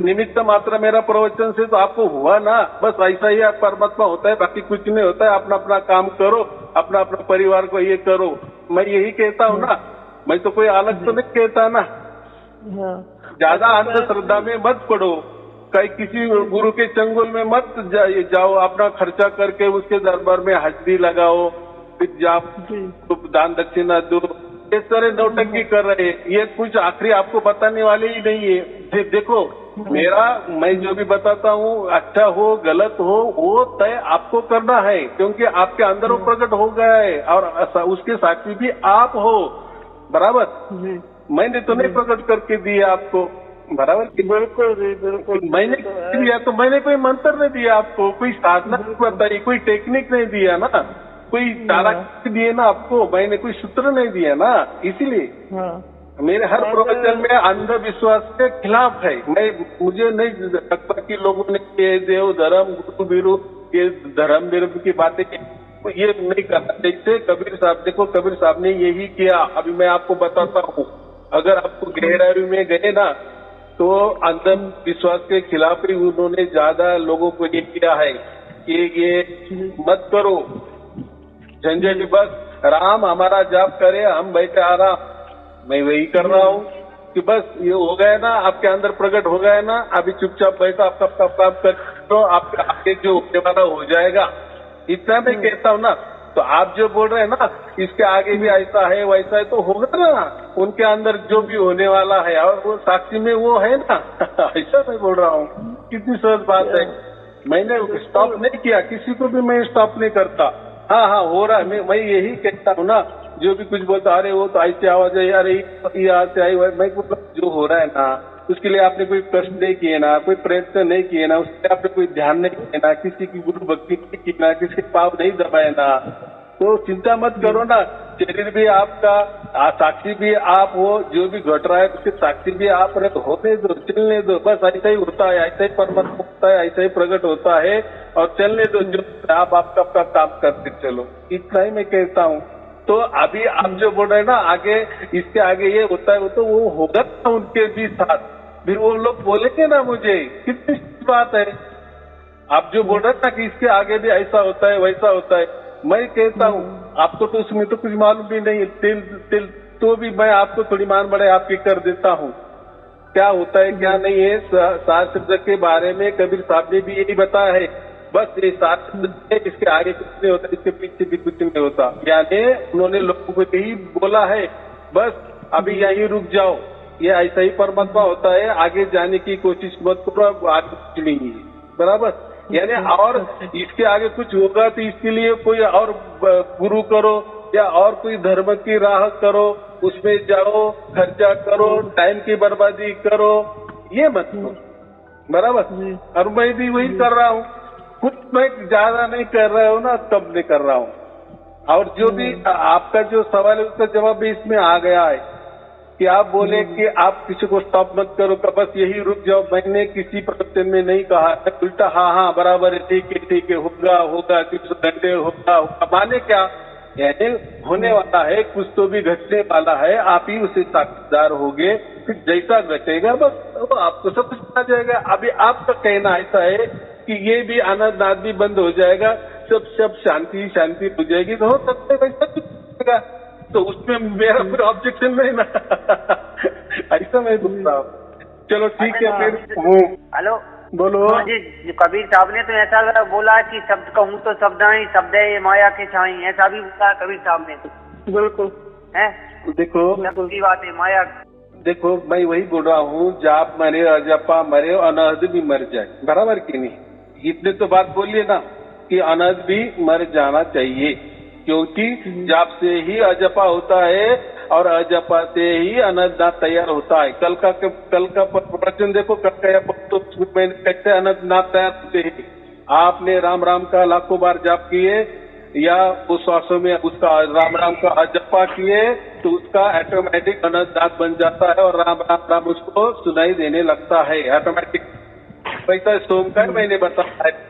निमित्त मात्र मेरा प्रवचन से तो आपको हुआ ना, बस ऐसा ही परमात्मा होता है, बाकी कुछ नहीं होता है। अपना अपना काम करो, अपना अपना परिवार को ये करो, मैं यही कहता हूँ ना, मैं तो कोई अलग तो नहीं कहता ना। ज्यादा अंधश्रद्धा में मत पड़ो, कहीं किसी गुरु के चंगुल में मत जाओ, अपना खर्चा करके उसके दरबार में हाजिरी लगाओ, फिर जाओ तो दान दक्षिणा दो, इस तरह नौटंकी कर रहे हैं, ये कुछ आखिरी आपको बताने वाले ही नहीं है। देखो मैं जो भी बताता हूँ, अच्छा हो गलत हो, वो तय आपको करना है, क्योंकि आपके अंदर वो प्रकट हो गया है और उसके साक्षी भी आप हो, बराबर। मैंने तो नहीं प्रकट करके दिया आपको, बराबर। बिल्कुल जी, बिल्कुल। मैंने दिया तो मैंने कोई मंत्र नहीं दिया आपको, कोई साधना नहीं बताई, कोई टेक्निक नहीं दिया ना, कोई तारा दिए ना आपको, मैंने कोई सूत्र नहीं दिया ना, इसीलिए मेरे हर प्रवचन में अंधविश्वास के खिलाफ है। मुझे नहीं लगता कि लोगों ने ये देव धर्म गुरु बिरु ये धर्म विरुद्ध की बातें ये नहीं करना। जैसे कबीर साहब, देखो कबीर साहब ने यही किया। अभी मैं आपको बताता हूँ, अगर आपको गहराई में गए ना तो अंधविश्वास के खिलाफ ही उन्होंने ज्यादा लोगों को ये किया है कि ये मत करो झंझट, बस राम हमारा जाप करे, हम बैठे आराम। मैं वही कर रहा हूँ कि बस ये हो गया ना, आपके अंदर प्रकट हो गया ना, अभी चुपचाप बैठा आपका काम कर, लो, आपके आगे जो होने वाला हो जाएगा, इतना मैं कहता हूँ ना। तो आप जो बोल रहे हैं ना, इसके आगे भी ऐसा है वैसा है, तो होगा ना उनके अंदर जो भी होने वाला है, और वो साक्षी में वो है ना। ऐसा मैं बोल रहा हूँ, कितनी सहज बात है। मैंने स्टॉप नहीं किया, किसी को भी मैं स्टॉप नहीं करता। हाँ हाँ हो रहा है, मैं यही कहता हूँ ना, जो भी कुछ बोलता, अरे वो तो ऐसी आवाज है, अरे यहाँ से आई, मैं जो हो रहा है ना, उसके लिए आपने कोई कष्ट नहीं किए ना, कोई प्रयत्न नहीं किए ना, उसके आपने कोई ध्यान नहीं किए ना, किसी की गुरु भक्ति नहीं की ना, किसी पाव नहीं दबाए ना, तो चिंता मत करो ना। शरीर भी आपका, साक्षी भी आप हो, जो भी घट रहा है उसके साक्षी भी आप रहे, तो होने दो, चलने दो, बस ऐसा ही होता है, ऐसा ही परमात्मा होता है, ऐसा ही प्रकट होता है, और चलने दो, जो आप आपका काम करते चलो, इतना ही मैं कहता हूँ। तो अभी आप जो बोल रहे हैं ना, आगे इसके आगे ये होता है, वो तो वो होगा ना उनके भी साथ, फिर वो लोग बोलेंगे ना मुझे, कितनी बात है। आप जो बोल रहे हैं ना कि इसके आगे भी ऐसा होता है वैसा होता है, मैं कहता हूँ आपको तो उसमें तो कुछ मालूम भी नहीं, तिल तो भी मैं आपको थोड़ी मान बड़े आपकी कर देता हूँ, क्या होता है क्या नहीं है। सार शब्द के बारे में कबीर साहब ने भी यही बताया है, बस ये सार शब्द, इसके आगे कुछ नहीं होता, इसके पीछे भी कुछ नहीं होता, यानी उन्होंने लोगों को यही बोला है, बस अभी यहीं रुक जाओ, ये ऐसा ही परमात्मा होता है, आगे जाने की कोशिश मत करो, आगे कुछ नहीं है, बराबर। यानी और इसके आगे कुछ होगा तो इसके लिए कोई और गुरु करो, या और कोई धर्म की राह करो, उसमें जाओ, खर्चा करो, टाइम की बर्बादी करो, ये मत करो, बराबर। और मैं भी वही कर रहा हूँ, कुछ मैं ज्यादा नहीं कर रहा हूँ ना, तब नहीं कर रहा हूँ। और जो भी आपका जो सवाल है उसका जवाब भी इसमें आ गया है कि आप बोले कि आप किसी को स्टॉप मत करो, बस यही रुक जाओ। मैंने किसी प्रवचन में नहीं कहा, उल्टा हाँ बराबर है, ठीक है, होगा 300 घंटे होगा, माने क्या, यानी होने वाला है, कुछ तो भी घटने वाला है, आप ही उसे साक्षीदार होगे, फिर जैसा घटेगा बस वो आपको सब कुछ आ जाएगा। अभी आपका कहना ऐसा है कि ये भी आनंद नाद भी बंद हो जाएगा, सब शांति हो जाएगी, तो हो सकता है वैसा कुछ होगा, तो उसमें मेरा कोई ऑब्जेक्शन नहीं ना। ऐसा मैं बोलता हूँ। चलो ठीक है फिर। हेलो बोलो जी। कबीर साहब ने तो ऐसा बोला कि शब्द कहूँ तो शब्द ही शब्द है, माया के छाई, ऐसा भी बोला कबीर साहब ने तो। बिल्कुल है, देखो की बात है माया। देखो मैं वही बोल रहा हूँ, जाप मरे, अजपा मरे, अनहद भी मर जाए, बराबर की नहीं, इतने तो बात बोलिए ना कि अनहद भी मर जाना चाहिए, क्योंकि जाप से ही अजपा होता है और अजपा से ही अनंतनाथ तैयार होता है। कल का प्रवचन देखो, कल का तो कैसे अनंतनाथ तैयार होते हैं। आपने राम राम का लाखों बार जाप किए या उस श्वासों में उसका राम राम का अजपा किए, तो उसका ऑटोमेटिक अनंतनाथ बन जाता है और राम राम राम उसको सुनाई देने लगता है ऑटोमेटिक। वैसा सोमकर मैंने बताया है।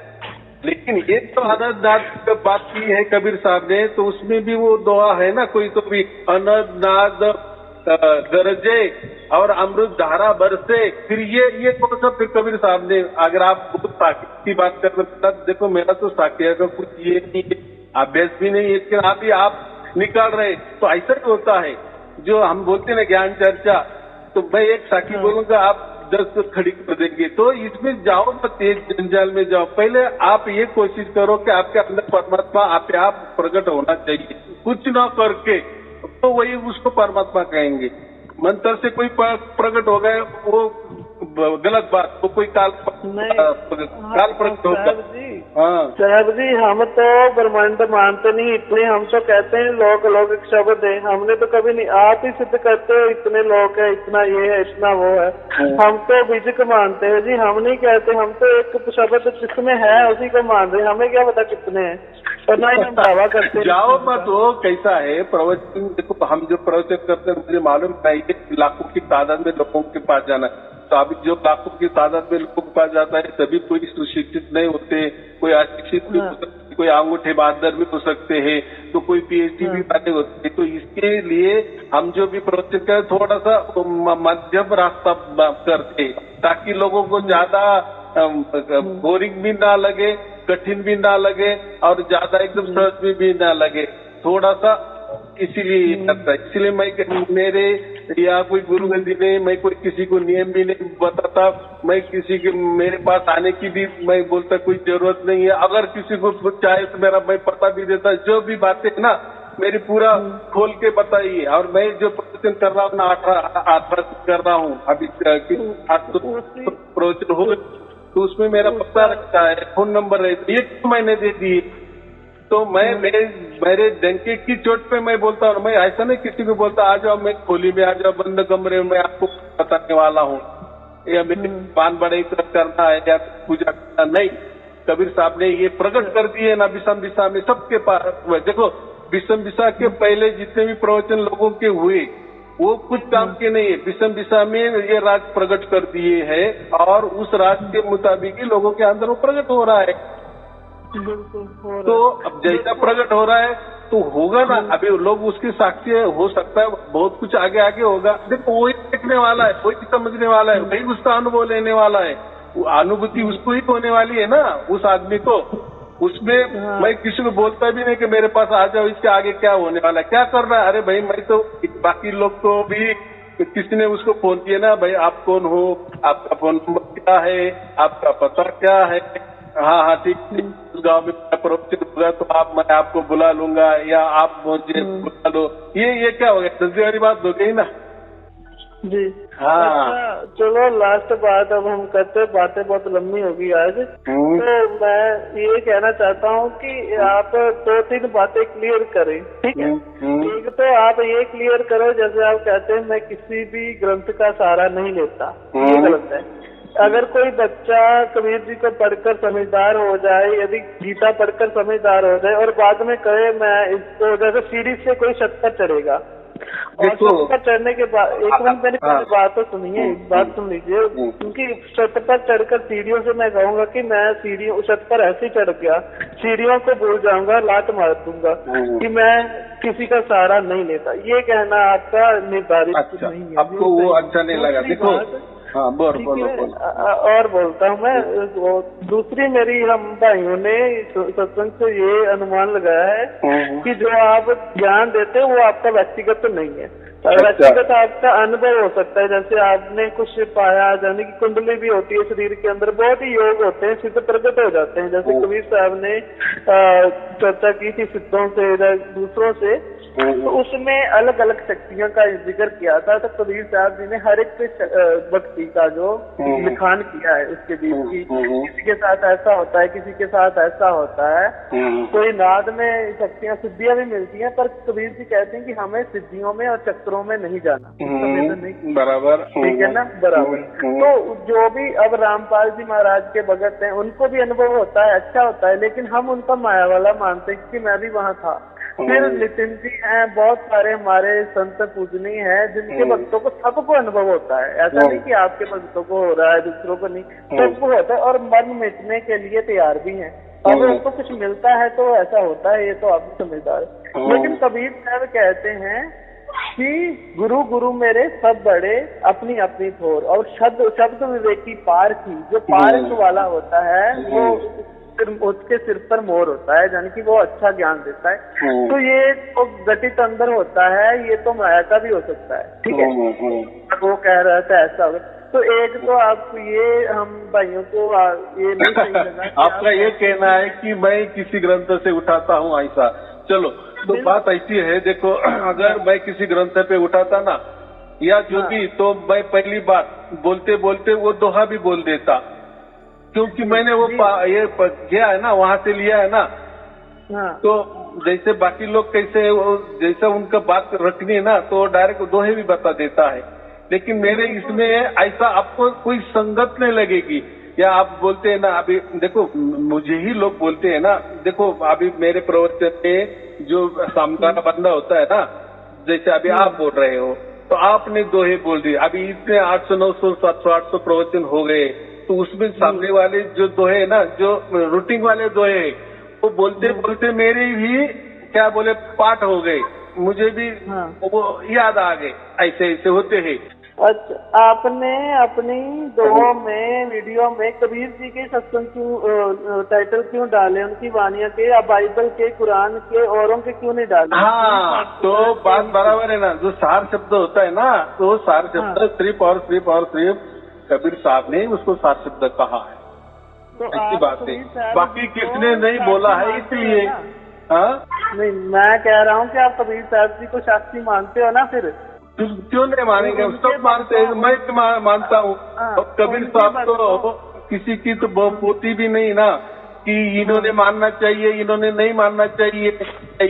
लेकिन ये तो अनंतनाद बात की है कबीर साहब ने, तो उसमें भी वो दुआ है ना, कोई तो भी अनंतनाद गरजे और अमृत धारा बरसे, फिर ये कौन सा फिर कबीर साहब ने, अगर आप बहुत साकिया की बात कर रहे, देखो मेरा तो साकिया का कुछ ये नहीं है, अभ्यास भी नहीं है, लेकिन अभी आप निकाल रहे, तो ऐसा ही होता है। जो हम बोलते ना ज्ञान चर्चा, तो मैं एक साखी बोलूंगा, आप 10 खड़ी कर देंगे, तो इसमें जाओ मत, तेज जंजाल में जाओ। पहले आप ये कोशिश करो कि आपके अंदर परमात्मा आप प्रकट होना चाहिए, कुछ ना करके, तो वही उसको परमात्मा कहेंगे। मंत्र से कोई प्रकट हो गए वो गलत बात, तो कोई काल प्रकट होगा। हाँ साहब जी, हम तो ब्रह्मांड मानते नहीं, इतने हम तो कहते हैं लोग एक शब्द है, हमने तो कभी नहीं, आप ही सिद्ध करते हो इतने लोग है, इतना ये है, इतना वो है, हम तो बीजक मानते हैं जी, हम नहीं कहते, हम तो एक शब्द जिसमें है उसी को मान रहे, हमें क्या पता कितने हैं, और ना ही हम दावा करते। जाओ मत, वो कैसा है प्रवचन, देखो हम जो प्रवचन करते हैं मुझे मालूम नहीं, लाखों की तादाद में लोगों के पास जाना, तो अभी जो लाखों की तादाद में लोगों के पास जाता है सभी कोई सुशिक्षित नहीं होते, कोई अशिक्षित भी हो सकते, कोई अंगूठे बहादुर भी हो सकते हैं, तो कोई पीएचडी भी वाले होते हैं। तो इसके लिए हम जो भी प्रवचन करें थोड़ा सा मध्यम रास्ता करते, ताकि लोगों को ज्यादा बोरिंग भी ना लगे, कठिन भी ना लगे और ज्यादा एकदम सहज भी ना लगे, थोड़ा सा, इसीलिए मैं मेरे या कोई गुरुगंदी नहीं, मैं कोई किसी को नियम भी नहीं बताता, मैं किसी के मेरे पास आने की भी मैं बोलता कोई जरूरत नहीं है। अगर किसी को चाहे तो मेरा मैं पता भी देता, जो भी बातें है ना मेरी पूरा खोल के बताइए। और मैं जो प्रवचन कर रहा हूँ ना 18 कर रहा हूँ अभी प्रवचन हो गए, तो उसमें मेरा पता रखता है, फोन नंबर है, ये तो मैंने दे दिए। तो मैं मेरे डंके की चोट पे मैं बोलता हूँ, मैं ऐसा नहीं किसी को बोलता आ जाओ मैं खोली में, आ जाओ बंद कमरे में, आपको बताने वाला हूँ या मेरे पान बड़े तरफ करना है या पूजा करना नहीं। कबीर साहब ने ये प्रकट कर दिए ना विषम दिशा में सबके पास। देखो विषम दिशा के पहले जितने भी प्रवचन लोगों के हुए वो कुछ काम के नहीं है, विषम दिशा में ये राज प्रकट कर दिए है और उस राज के मुताबिक ही लोगों के अंदर वो प्रकट हो रहा है। तो अब जैसा प्रकट हो रहा है तो होगा ना, अभी लोग उसके साक्षी हो सकता है, बहुत कुछ आगे आगे होगा। देखो वही देखने वाला है, वही समझने वाला है, वही उसका अनुभव लेने वाला है, अनुभूति उसको ही होने वाली है ना उस आदमी को। उसमें मैं किसी को बोलता भी नहीं कि मेरे पास आ जाओ, इसके आगे क्या होने वाला है, क्या कर रहा है। अरे भाई मैं तो बाकी लोग को भी किसी ने उसको फोन किया ना, भाई आप कौन हो, आपका फोन नंबर क्या है, आपका पता क्या है, हाँ ठीक, उस गाँव में प्रवचन होगा तो मैं आपको बुला लूंगा या आप मुझे बुला लो। ये क्या हो गया, दर्जे वाली बात हो गई ना जी। हाँ अच्छा चलो लास्ट बात अब हम करते, बातें बहुत लंबी होगी आज। तो मैं ये कहना चाहता हूँ कि आप 2-3 बातें क्लियर करें, ठीक है। एक तो आप ये क्लियर करो, जैसे आप कहते हैं मैं किसी भी ग्रंथ का सहारा नहीं लेता, ये गलत है। अगर कोई बच्चा कबीर जी को पढ़कर समझदार हो जाए, यदि गीता पढ़कर समझदार हो जाए और बाद में कहे मैं इसको, जैसे सीढ़ी से कोई छत पर चढ़ेगा और छत पर चढ़ने के बाद, एक मिनट मेरी बात तो सुनिए, एक बात सुन लीजिए, क्योंकि छत पर चढ़कर सीढ़ियों से मैं कहूंगा कि मैं सीढ़ियों छत पर ऐसे ही चढ़ गया, सीढ़ियों को भूल जाऊंगा, लात मार दूंगा कि मैं किसी का सहारा नहीं लेता, ये कहना आपका निर्धारित नहीं है। आपको वो अच्छा नहीं लगा। देखो हाँ बोलो। और बोलता हूँ मैं, दूसरी मेरी हम भाइयों ने सत्संग से ये अनुमान लगाया है कि जो आप ज्ञान देते हैं वो आपका व्यक्तिगत तो नहीं है, व्यक्तिगत आपका अनुभव हो सकता है। जैसे आपने कुछ पाया, जाने की कुंडली भी होती है शरीर के अंदर, बहुत ही योग होते हैं, सिद्ध प्रकट हो जाते हैं। जैसे कबीर साहब ने चर्चा की थी सिद्धों से, दूसरों से, तो उसमें अलग अलग शक्तियों का जिक्र किया था। तो कबीर साहब जी ने हर एक व्यक्ति का जो लिखान किया है उसके बीच की, किसी के साथ ऐसा होता है, किसी के साथ ऐसा होता है, कोई नाद में शक्तियां सिद्धियां भी मिलती हैं, पर कबीर जी कहते हैं कि हमें सिद्धियों में और चक्रों में नहीं जाना, बराबर, ठीक है ना, बराबर। तो जो भी अब रामपाल जी महाराज के भगत हैं उनको भी अनुभव होता है, अच्छा होता है, लेकिन हम उनका माया वाला मानते हैं कि मैं भी वहाँ था। फिर नितिन जी हैं, बहुत सारे हमारे संत पूजनीय हैं जिनके भक्तों को सबको अनुभव होता है, ऐसा नहीं कि आपके भक्तों को हो रहा है दूसरों को नहीं, सबको होता है, और मन मिटने के लिए तैयार भी हैं। अगर उनको कुछ मिलता है तो ऐसा होता है, ये तो आप भी समझदार है। लेकिन कबीर साहब कहते हैं कि गुरु गुरु मेरे सब बड़े अपनी अपनी थोर, और शब्द विवेकी पार की, जो पार वाला होता है वो उसके सिर पर मोर होता है, यानी कि वो अच्छा ज्ञान देता है। तो ये तो घटित अंदर होता है, ये तो माया का भी हो सकता है, ठीक है। वो कह रहा था ऐसा होगा, तो एक तो आप ये हम भाइयों को ये नहीं सही लगा आपका ये कहना है कि मैं किसी ग्रंथ से उठाता हूँ ऐसा। चलो तो बात ऐसी है, देखो अगर मैं किसी ग्रंथ पे उठाता ना या जो भी, तो मैं पहली बात बोलते बोलते वो दोहा भी बोल देता, क्योंकि मैंने वो ये किया है ना, वहां से लिया है ना। तो जैसे बाकी लोग कैसे जैसा उनका बात रखनी है ना, तो डायरेक्ट दोहे भी बता देता है, लेकिन मेरे इसमें ऐसा आपको कोई संगत नहीं लगेगी। या आप बोलते हैं ना, अभी देखो मुझे ही लोग बोलते हैं ना, देखो अभी मेरे प्रवचन में जो सामने बंदा होता है ना, जैसे अभी आप बोल रहे हो तो आपने दोहे बोल दिए, अभी इतने 800 900 700 800 प्रवचन हो गए, तो उसमें सामने वाले जो दोहे है ना, जो रूटीन वाले दोहे है, वो बोलते बोलते मेरे भी क्या बोले पाठ हो गए, मुझे भी वो याद आ गए, ऐसे ऐसे होते हैं। अच्छा, आपने अपनी दोहों में वीडियो में कबीर जी के सत्संग क्यों टाइटल क्यों डाले, उनकी वानियां के या बाइबल के, कुरान के, औरों के क्यों नहीं डाले? हाँ, तो बात बराबर है ना। जो सार शब्द होता है ना, तो सार शब्द सिर्फ और सिर्फ कबीर साहब ने उसको सार शब्द कहा है। तो ऐसी बात है, बाकी किसने नहीं बोला है, इसलिए। हाँ, नहीं, मैं कह रहा हूँ कि आप कबीर साहब जी को शास्त्री मानते हो ना, फिर क्यों नहीं मानेंगे? सब मानते हैं, मैं तो मानता हूँ। कबीर साहब तो किसी की तो पोती भी नहीं ना कि इन्होंने मानना चाहिए, इन्होंने नहीं मानना चाहिए।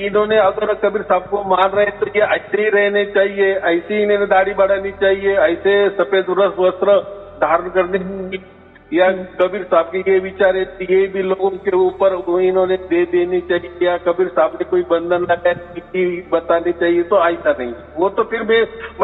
इन्होंने अगर कबीर साहब को मान रहे तो ये ऐसे ही रहने चाहिए, ऐसे ही इन्हें दाढ़ी बढ़ानी चाहिए, ऐसे सफेद वस्त्र धारण करने, या कबीर साहब के ये विचार है, ये भी लोगों के ऊपर इन्होंने दे देनी चाहिए, या कबीर साहब ने कोई बंधन लगाया बतानी चाहिए, तो ऐसा नहीं। वो तो फिर मैं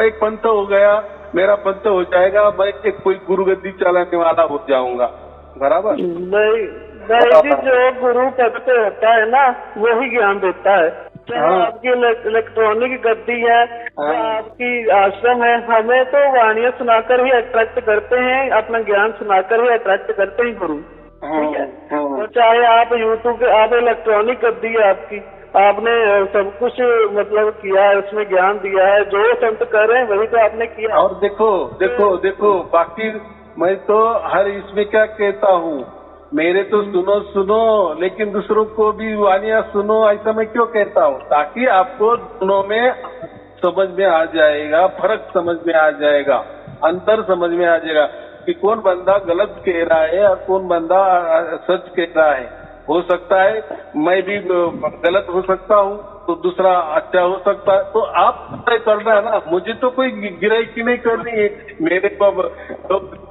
एक पंथ हो गया, मेरा पंथ हो जाएगा, मैं एक कोई गुरुगद्दी चलाने वाला हो जाऊंगा। बराबर नहीं जी, जो गुरु पद पे होता है ना, वही ज्ञान देता है। चाहे आपकी इलेक्ट्रॉनिक गद्दी है, आपकी आश्रम है, हमें तो वाणियां सुनाकर ही अट्रैक्ट करते हैं, अपना ज्ञान सुनाकर ही अट्रैक्ट करते हैं गुरु। ठीक है, तो चाहे आप यूट्यूब पे, आप इलेक्ट्रॉनिक गद्दी है आपकी, आपने सब कुछ मतलब किया है, उसमें ज्ञान दिया है, जो संत कर रहे हैं वही तो आपने किया। और देखो बाकी मैं तो हर इसमें क्या कहता हूँ, मेरे तो सुनो, लेकिन दूसरों को भी वानियां सुनो, ऐसा मैं क्यों कहता हूँ? ताकि आपको दोनों में समझ में आ जाएगा, फर्क समझ में आ जाएगा, अंतर समझ में आ जाएगा कि कौन बंदा गलत कह रहा है और कौन बंदा सच कह रहा है। हो सकता है मैं भी गलत हो सकता हूँ, तो दूसरा अच्छा हो सकता है। तो आप तय करना है ना, मुझे तो कोई गिराई नहीं करनी है, मेरे को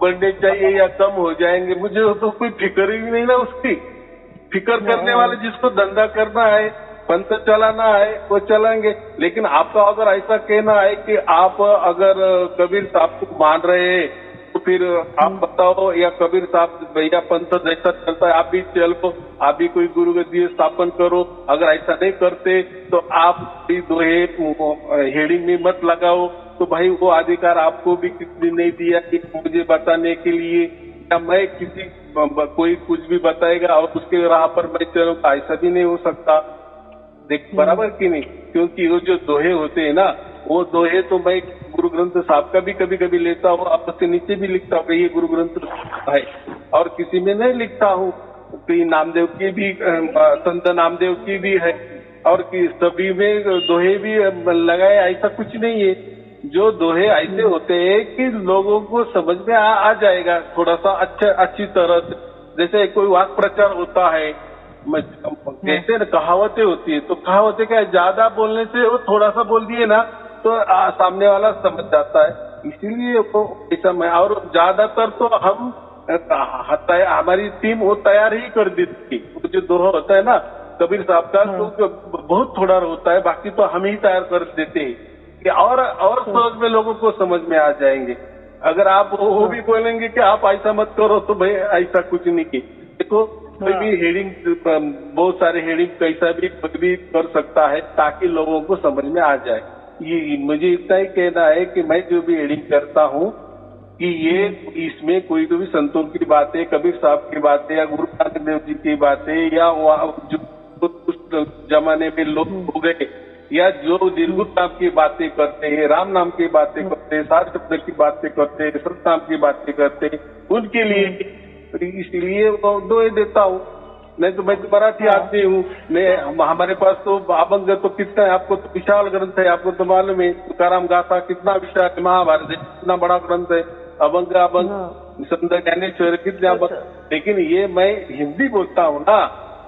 बढ़ने चाहिए या कम हो जाएंगे, मुझे तो कोई फिक्र ही नहीं ना उसकी। फिक्र करने वाले जिसको धंधा करना है, पंथ चलाना है, वो चलाएंगे। लेकिन आपका अगर ऐसा कहना है कि आप अगर कबीर साहब को मान रहे हैं, तो फिर आप बताओ, या कबीर साहब भैया पंथ जैसा चलता है आप भी चलो, आप भी कोई गुरुगद्दी स्थापन करो। अगर ऐसा नहीं करते तो आप भी दोहे हेडिंग में मत लगाओ। तो भाई वो अधिकार आपको भी किसी नहीं दिया कि मुझे बताने के लिए, या मैं किसी कोई कुछ भी बताएगा और उसके राह पर मैं चलूंगा, ऐसा भी नहीं हो सकता। देख बराबर कि नहीं? क्योंकि वो जो दोहे होते हैं ना, वो दोहे तो मैं गुरु ग्रंथ साहब का भी कभी लेता हूँ, आप उसके नीचे भी लिखता हूँ कि ये गुरु ग्रंथ है, और किसी में नहीं लिखता हूँ। तो नामदेव की भी, संत नामदेव की भी है, और सभी में दोहे भी लगाए, ऐसा कुछ नहीं है। जो दोहे ऐसे होते हैं कि लोगों को समझ में आ जाएगा थोड़ा सा अच्छी तरह से। जैसे कोई वाक प्रचार होता है, जैसे कहावतें होती है, तो कहावतें क्या, ज्यादा बोलने से वो थोड़ा सा बोल दिए ना तो सामने वाला समझ जाता है, इसीलिए वो ऐसा में। और ज्यादातर तो हम हमारी टीम वो तैयार ही कर देती है। जो दोहा होता है ना कबीर साहब का, तो बहुत थोड़ा होता है, बाकी तो हम ही तैयार कर देते हैं कि और सोच में लोगों को समझ में आ जाएंगे। अगर आप वो भी बोलेंगे कि आप ऐसा मत करो, तो भाई ऐसा कुछ नहीं की। देखो कोई भी हेडिंग, बहुत सारे हेडिंग कैसा भी कर सकता है ताकि लोगों को समझ में आ जाए। ये मुझे इतना ही कहना है कि मैं जो भी हेडिंग करता हूँ कि ये इसमें कोई तो भी संतों की बातें, कबीर साहब की बातें, या गुरु नानक देव जी की बातें, या जो उस जमाने में लोग हो गए, या जो निर्गुण नाम की बातें करते हैं, राम नाम की बातें करते हैं, सात शब्द की बातें करते हैं, सत नाम की बातें करते हैं, उनके लिए इसलिए वो दोहे देता हूँ। नहीं तो मैं तो मराठी आदमी हूँ, मैं हमारे पास तो अभंग तो कितना है, आपको तो विशाल ग्रंथ है, आपको तो मालूम है। तुकाराम गाथा कितना विशाल, महाभारत है कितना बड़ा ग्रंथ है, अभंग संत ज्ञानेश्वर कितने अभंग। लेकिन ये मैं हिंदी बोलता हूँ ना,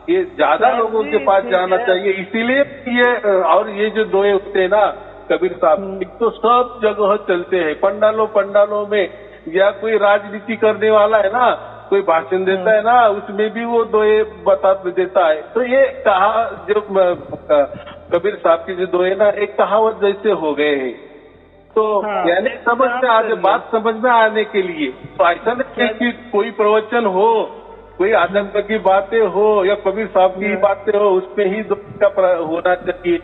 ये ज्यादा लोगों के पास जाना चाहिए, इसीलिए ये। और ये जो दोहे होते हैं ना कबीर साहब, एक तो सब जगह चलते हैं, पंडालों में, या कोई राजनीति करने वाला है ना, कोई भाषण देता है ना, उसमें भी वो दोहे बता देता है। तो ये कहा जो कबीर साहब की जो दोहे ना, एक कहावत जैसे हो गए हैं। तो यानी समझ में आ जाए, बात समझ में आने के लिए। तो ऐसा नहीं कि कोई प्रवचन हो, कोई आध्यात्म की बातें हो, या कबीर साहब की बातें हो, उसमें ही दोहे का होना चाहिए।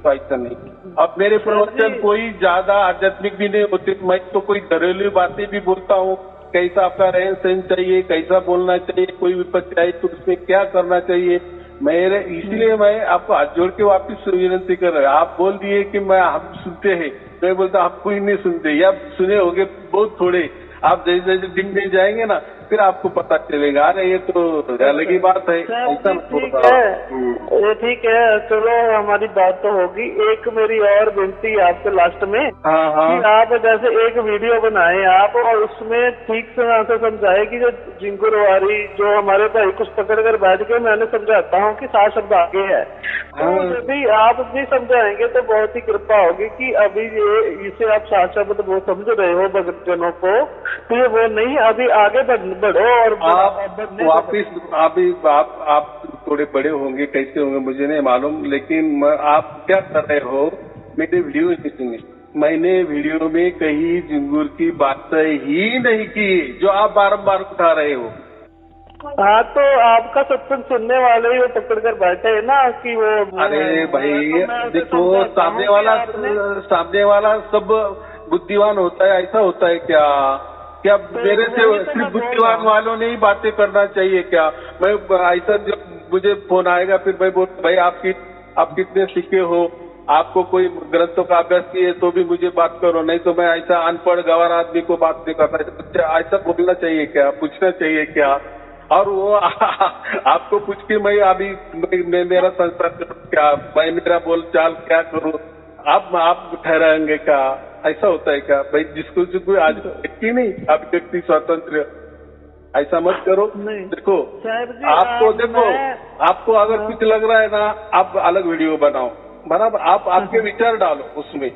तो ऐसा नहीं। अब मेरे प्रवचन कोई ज्यादा आध्यात्मिक भी नहीं होते, मैं तो कोई घरेलू बातें भी बोलता हूँ, कैसा आपका रहन सहन चाहिए, कैसा बोलना चाहिए, कोई विपत्ति आई तो उसमें क्या करना चाहिए। मेरे इसलिए मैं आपको हाथ जोड़ के वापिस विनती कर रहा हूँ। आप बोल दिए कि हम सुनते हैं, मैं बोलता आपको ही नहीं सुनते, या सुने होगे बहुत थोड़े। आप जैसे जैसे दिन में जाएंगे ना फिर आपको पता चलेगा। अरे ये तो अलग ही बात है, ऐसा ठीक है, ये ठीक है, चलो हमारी बात तो होगी। एक मेरी और विनती है आपसे लास्ट में, कि आप जैसे एक वीडियो बनाए आप और उसमें ठीक से से समझाए कि जो जिंगुरवारी जो हमारे भाई कुछ पकड़ कर बैठ के मैंने समझाता हूँ कि 7 शब्द आगे है, तो यदि आप भी समझाएंगे तो बहुत ही कृपा होगी कि अभी ये इसे आप 7 शब्द वो समझ रहे हो भक्तजनों को, तो ये वो नहीं, अभी आगे बढ़ो और आप वापिस अभी आप थोड़े बड़े होंगे, कैसे होंगे मुझे नहीं मालूम, लेकिन आप क्या कर रहे हो, मेरे वीडियो नहीं सुने। मैंने वीडियो में कहीं जिंगूर की बात ही नहीं की जो आप बारंबार उठा रहे हो। हाँ, तो आपका सत्संग सुनने वाले ही वो पकड़ कर बैठे है ना कि वो। अरे भाई देखो, सामने वाला सब बुद्धिमान होता है, ऐसा होता है क्या? क्या मेरे से सिर्फ बुद्धिमान वालों ने ही बातें करना चाहिए क्या? मैं ऐसा जब मुझे फोन आएगा फिर मैं बोल भाई आप कितने सीखे हो, आपको कोई ग्रंथों का अभ्यास किए तो भी मुझे बात करो, नहीं तो मैं ऐसा अनपढ़ गंवार आदमी को बात नहीं करता। ऐसा बोलना चाहिए क्या? पूछना चाहिए क्या? और वो आपको पूछ के मैं अभी मेरा संसार क्या, मैं मेरा बोल चाल क्या करूँ, आप ठहराएंगे क्या? ऐसा होता है क्या भाई? जिसको आज व्यक्ति नहीं, आप व्यक्ति स्वतंत्र, ऐसा मत करो। देखो आपको अगर कुछ लग रहा है ना, आप अलग वीडियो बनाओ, बराबर, आप आपके विचार डालो उसमें,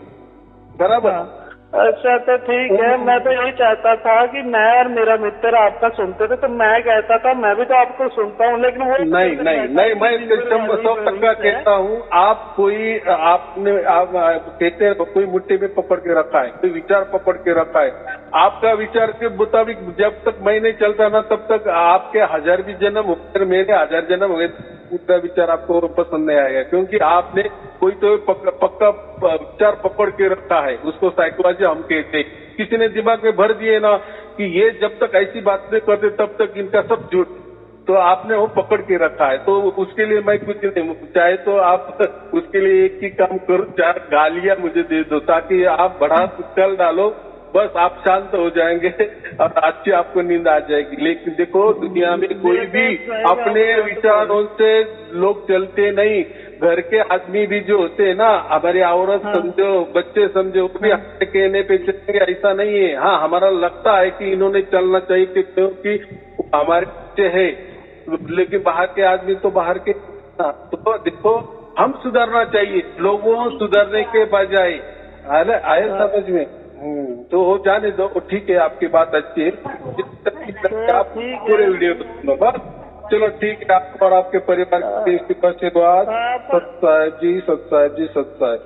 बराबर। अच्छा तो ठीक है, मैं तो यही चाहता था कि मैं और मेरा मित्र आपका सुनते थे, तो मैं कहता था मैं भी तो आपको सुनता हूँ, लेकिन वो नहीं, मैं 100% कहता हूँ। आप कहते हैं कोई मुट्ठी में पकड़ के रखा है, कोई विचार पकड़ के रखा है, आपका विचार के मुताबिक जब तक मैं नहीं चलता ना तब तक आपके 1000 भी जन्म हो गए, मेरे 1000 जन्म हो गए, उनका विचार आपको पसंद नहीं आएगा, क्योंकि आपने कोई तो पक्का विचार पकड़ के रखा है, उसको साइकोलॉजी हम कहते। किसी ने दिमाग में भर दिए ना कि ये जब तक ऐसी बात नहीं करते तब तक इनका सब झूठ, तो आपने वो पकड़ के रखा है। तो उसके लिए मैं कुछ नहीं, चाहे तो आप उसके लिए एक ही काम करो, 4 गालियां मुझे दे दो ताकि आप बड़ा चल डालो, बस आप शांत हो जाएंगे और अच्छी आपको नींद आ जाएगी। लेकिन देखो, दुनिया में कोई भी अपने विचारों से लोग चलते नहीं। घर के आदमी भी जो होते हैं ना, हमारी औरत समझो, बच्चे समझो, वो भी हमारे कहने पे चलेंगे, ऐसा नहीं है। हाँ, हमारा लगता है कि इन्होंने चलना चाहिए क्योंकि हमारे बच्चे है, लेकिन बाहर के आदमी तो बाहर के। तो देखो, हम सुधरना चाहिए, लोगों सुधरने के बजाय। आए समझ में? तो हो जाने दो, ठीक है, आपकी बात अच्छी है, आप पूरे वीडियो को सुनो बस। चलो ठीक है, आपको और आपके परिवार के आशीर्वाद। सत्साहेब जी, सत्साहेब जी, सत्साहेब।